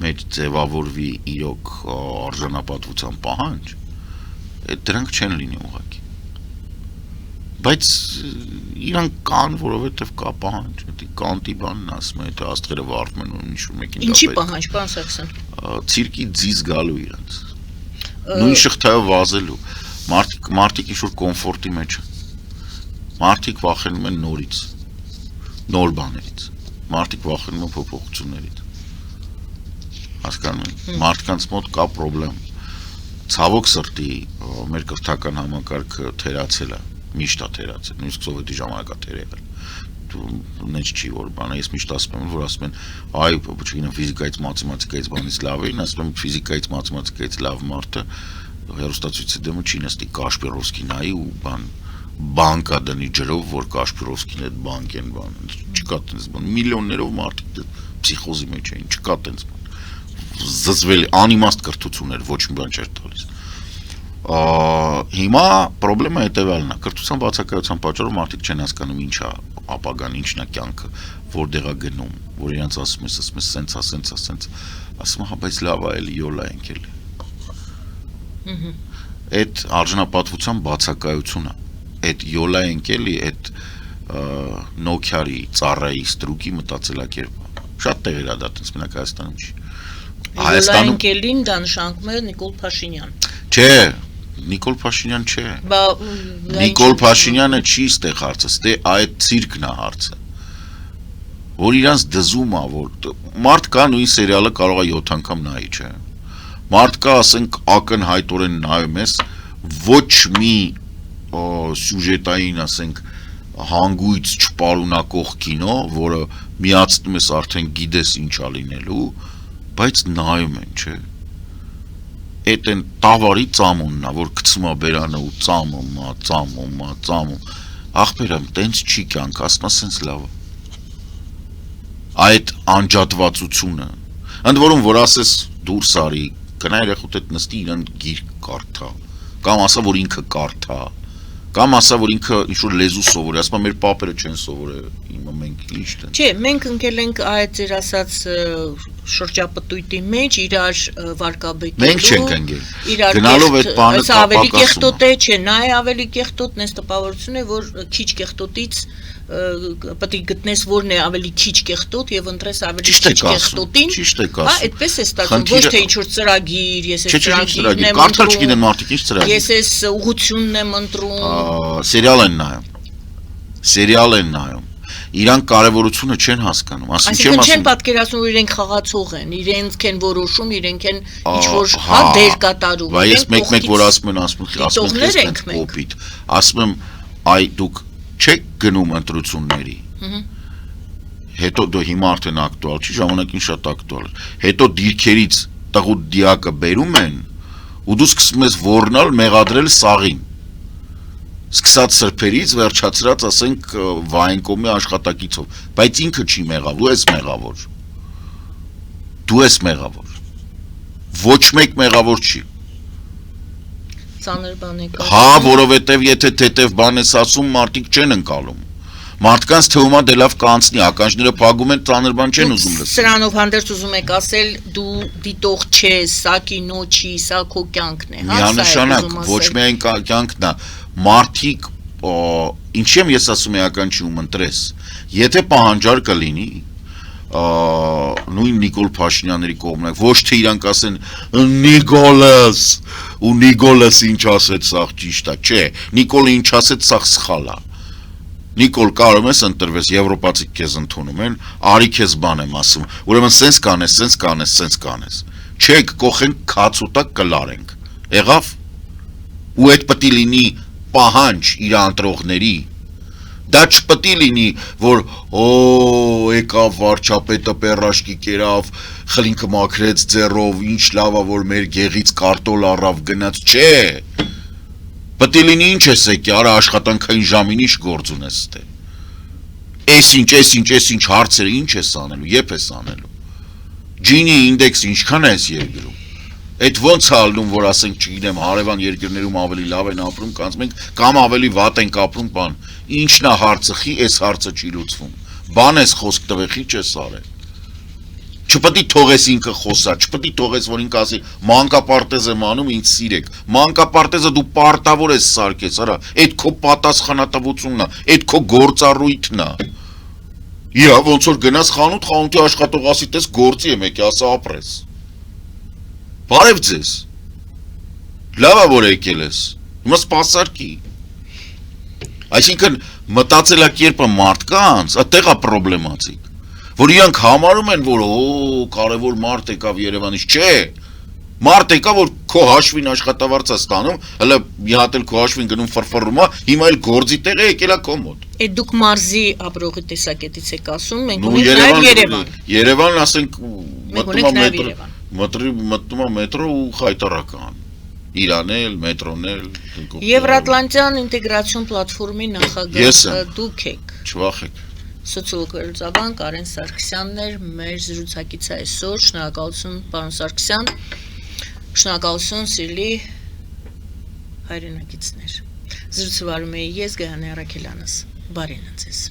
մեջ ձևավորվի իրոք արժանապատվության պահանջ, դրանք չեն լինի ուղղակի։ Բայց իրանք կան, որովհետև կա պահանջ, կանտի բանն ասում է, եթե աստղերը վարդում են ու ինչ-որ մեկին դա պետք։ Ինչի պահանջ, պարոն Սարգսյան։ Ցիրկի ձիզ գալու իրանց։ Նույն շղթայով վազելու։ Մարդիկ ինչ-որ կոմֆորտի մեջ են։ Մարդիկ վախենում են նորից, նոր բաներից, մարդիկ վախենում են փոփոխություններից, հասկանում եք, մարդկանց մոտ կա պրոբլեմ, ցավոք սրտի, մեր կրթական համակարգը թերացել է, միշտ է թերացել, նույնիսկ սովետի ժամանակ է թեր եղել, նենց չի որ բանը, ես միշտ ասում եմ, որ ասում են, այ, չգիտեմ, ֆիզիկայից, մաթեմատիկայից բանից լավ էին, ասում եմ, ֆիզիկայից, մաթեմատիկայից լավ մարդը հեռուստացույցի դեմը չի նստի Կաշպիրովսկին նայի ու բանկա դնի ջրով, որ Կաշպիրովսկին այդ բանկ են բան, չկա տենց բան, միլիոններով մարդիկ փսիխոզի մեջ էին, չկա տենց բան, զզվել, անիմաստ կրթություն էր, ոչ մի բան չէր տալիս։ Հիմա պրոբլեմը հետևյալն է, կրթության բացակայության պատճառով մարդիկ չեն հասկանում ինչ է ապագան, ինչն է կյանքը, որտեղ է գնում, որ իրանց ասում ես, սենց, ասում հա, բայց լավ է, էլի յոլա ենք էլի։ Այդ արժանապատվության բացակայությունը, այդ յոլա ենք էլի, այդ Nokia-ի, ծառայի, ստրուկի մտածելակերպը, շատ տեղեր է դա տենց մենակ Հայաստանում չի։ Յոլա ենք էլին դա նշանակում է Նիկոլ Փաշինյան։ Չէ, Նիկոլ Փաշինյան չէ։ Նիկոլ Փաշինյանը չի ստեղ հարցը, ստե այդ ցիրկն է հարցը։ Որ իրանց դզում է, որ մարդ կա նույն սերիալը կարող է 7 անգամ նայի, չէ։ Մարդ կա, ասենք, ակնհայտորեն նայում ես, ոչ մի սյուժետային, ասենք, հանգույց չպարունակող կինո, որը միացնում ես արդեն գիտես ինչ ա լինելու, բայց նայում են, չէ։ Այդ են տավարի ծամունն է, որ գցում է բերանը ու ծամում, ախպերամ, տենց չի կյանք, ասնա սենց լավ է։ Այդ անջատվածությունը, ընդ որում, որ ասես դուրս արի, կնա երեխուտ հետ նստի իրան գիրք կարդա, կամ ասա, որ ինքը կարդա, կամ ասա, որ ինքը ինչ-որ լեզու սովորի, ասма մեր պապերը չեն սովորել, իմը մենք ինչ տեն։ Չէ, մենք ընկել ենք այդ ձեր ասած շրջապտույտի մեջ, իրար վարկաբեկելու։ Մենք չենք ընկել, գնալով այդ բանը ավելի կեղտոտ է, չէ, նա է ավելի կեղտոտն է տպավորություն է, որ քիչ կեղտոտից պետք է գտնես որն է ավելի քիչ կեղտոտ եւ ընտրես ավելի քիչ կեղտոտին։ Ճիշտ եք ասում։ Այդպես է ստացվում, ոչ թե ինչ որ ծրագիր, ես այս ծրագիրն եմ կարդալ չգիտեն մարդիկ ինչ ծրագիր։ Ես այս ուղղությունն եմ ընտրում։ Սերիալ են նայում։ Իրանք կարևորությունը չեն հասկանում, ասում չեմ ասում։ Չեն պատկերացնում, որ իրենք խաղացող են, իրենք են որոշում, իրենք են ինչ որ դեր կատարում։ Բայց ես մեկ որ ասում են, ասում եմ, այ դուք չեք գնում ընտրությունների։ Հետո դու հիմա արդեն ակտուալ չի, ժամանակին շատ ակտուալ էր։ Հետո դիրքերից տղու դիակը բերում են ու դու սկսում ես ոռնալ, մեղադրել սաղին։ Սկսած սրբերից վերջացրած, ասենք, Վայենկոմի աշխատակիցով, բայց ինքը չի մեղավոր, դու ես մեղավոր։ Ոչ մեկ մեղավոր չի։ Ծանր բան է։ Հա, որովհետև եթե թեթև բան ես ասում, մարդիկ չեն ընկալում։ Մարդկանց թվում է դե լավ կանցնի, ականջները փակում են, ծանր բան չեն ուզում լսել։ Սրանով հանդերձ ուզում եք ասել, դու դիտող չես, սա կինո չի, սա քո կյանքն է, հա, միանշանակ, ոչ միայն կյանքն է, մարդիկ, ինչի եմ ես ասում էական չի ում ընտրես, եթե պահանջարկը լինի, նույն Նիկոլ Փաշինյանների կողմնակ, ոչ թե իրանք ասեն Նիկոլաս, ու Նիկոլաս ինչ ասեց, սաղ ճիշտ է, չէ, Նիկոլը ինչ ասեց, սաղ սխալ է։ Նիկոլ, կարող ես ընտրվես, եվրոպացիք քեզ ընդունում են, արի քեզ բան եմ ասում, ուրեմն սենց կանես, չէ, կողենք քացուտակ կլարենք, եղավ, ու այդ պտի լինի պահանջ իր ընտրողների, դա չպտի լինի, որ եկավ վարչապետը պերաշկի կերավ, խլինքը մաքրեց ձեռով, ինչ լավ է, որ մեր գեղից կարտոլ առավ գնաց, չէ, պտի լինի ինչ ես եկի, արա աշխատանքային ժամին ինչ գործ ունես ստե, ես ինչ հարցերը ինչ ես անելու, եվ ես անելու, ջինի ինդեքսը ինչքան է ես երկրում, այդ ոնց է ալնում, որ ասենք չգիտեմ, հարևան երկրներում ավելի լավ են ապրում, կանց մենք կամ ավելի վատ ենք ապրում, բան, ինչն է հարցը, խի այս հարցը չի լուծվում, բան ես խոսք տվեխի չես արել, չպետք է թողես ինքը խոսա, չպետք է թողես, որ ինքը ասի, մանկապարտեզ եմ անում, ինձ սիրեք, մանկապարտեզը դու պարտավոր ես սարքես, արա, այդ քո պատասխանատվությունն է, այդ քո գործառույթն է, իա, ոնց որ գնաս խանութի աշխատող ասի, տես գործի եմ եկի, ասա ապրես, բարև ձեզ, լավ է որ եկել ես, հիմա սպասարկի, այսինքն մտածելակերպը մարդկանց, այդտեղ է պրոբլեմատիկ, որ իրանք համարում են, որ կարևոր մարդ եկավ Երևանից, չէ, մարդ եկա, որ քո հաշվին աշխատավարձ է ստանում, հələ մի հատ էլ քո հաշվին գնում ֆրֆռում է, հիմա էլ գործի տեղ է եկել է քո մոտ։ Այդ դուք մարզի ապրողի տեսակետից եք ասում, մենք ունենք նաև Երևան։ Երևան, ասենք, Մենք ունենք նաև Երևան։ մտնում է մետրո ու խայտարական։ Իրանն էլ, մետրոն էլ։ Եվրատլանտյան ինտեգրացիոն պլատֆորմի Ես նախագահ եմ։ դուք եք։ Չվախեք։ Սոցիոլոգ վերլուծաբան Կարեն Սարգսյանն էր մեր զրուցակիցը այսօր։ Շնորհակալություն, պարոն Սարգսյան։ Շնորհակալություն, սիրելի հայրենակիցներ։ Զրուցվարում էի ես Գայանե Առաքելյանս։ Բարին ձեզ։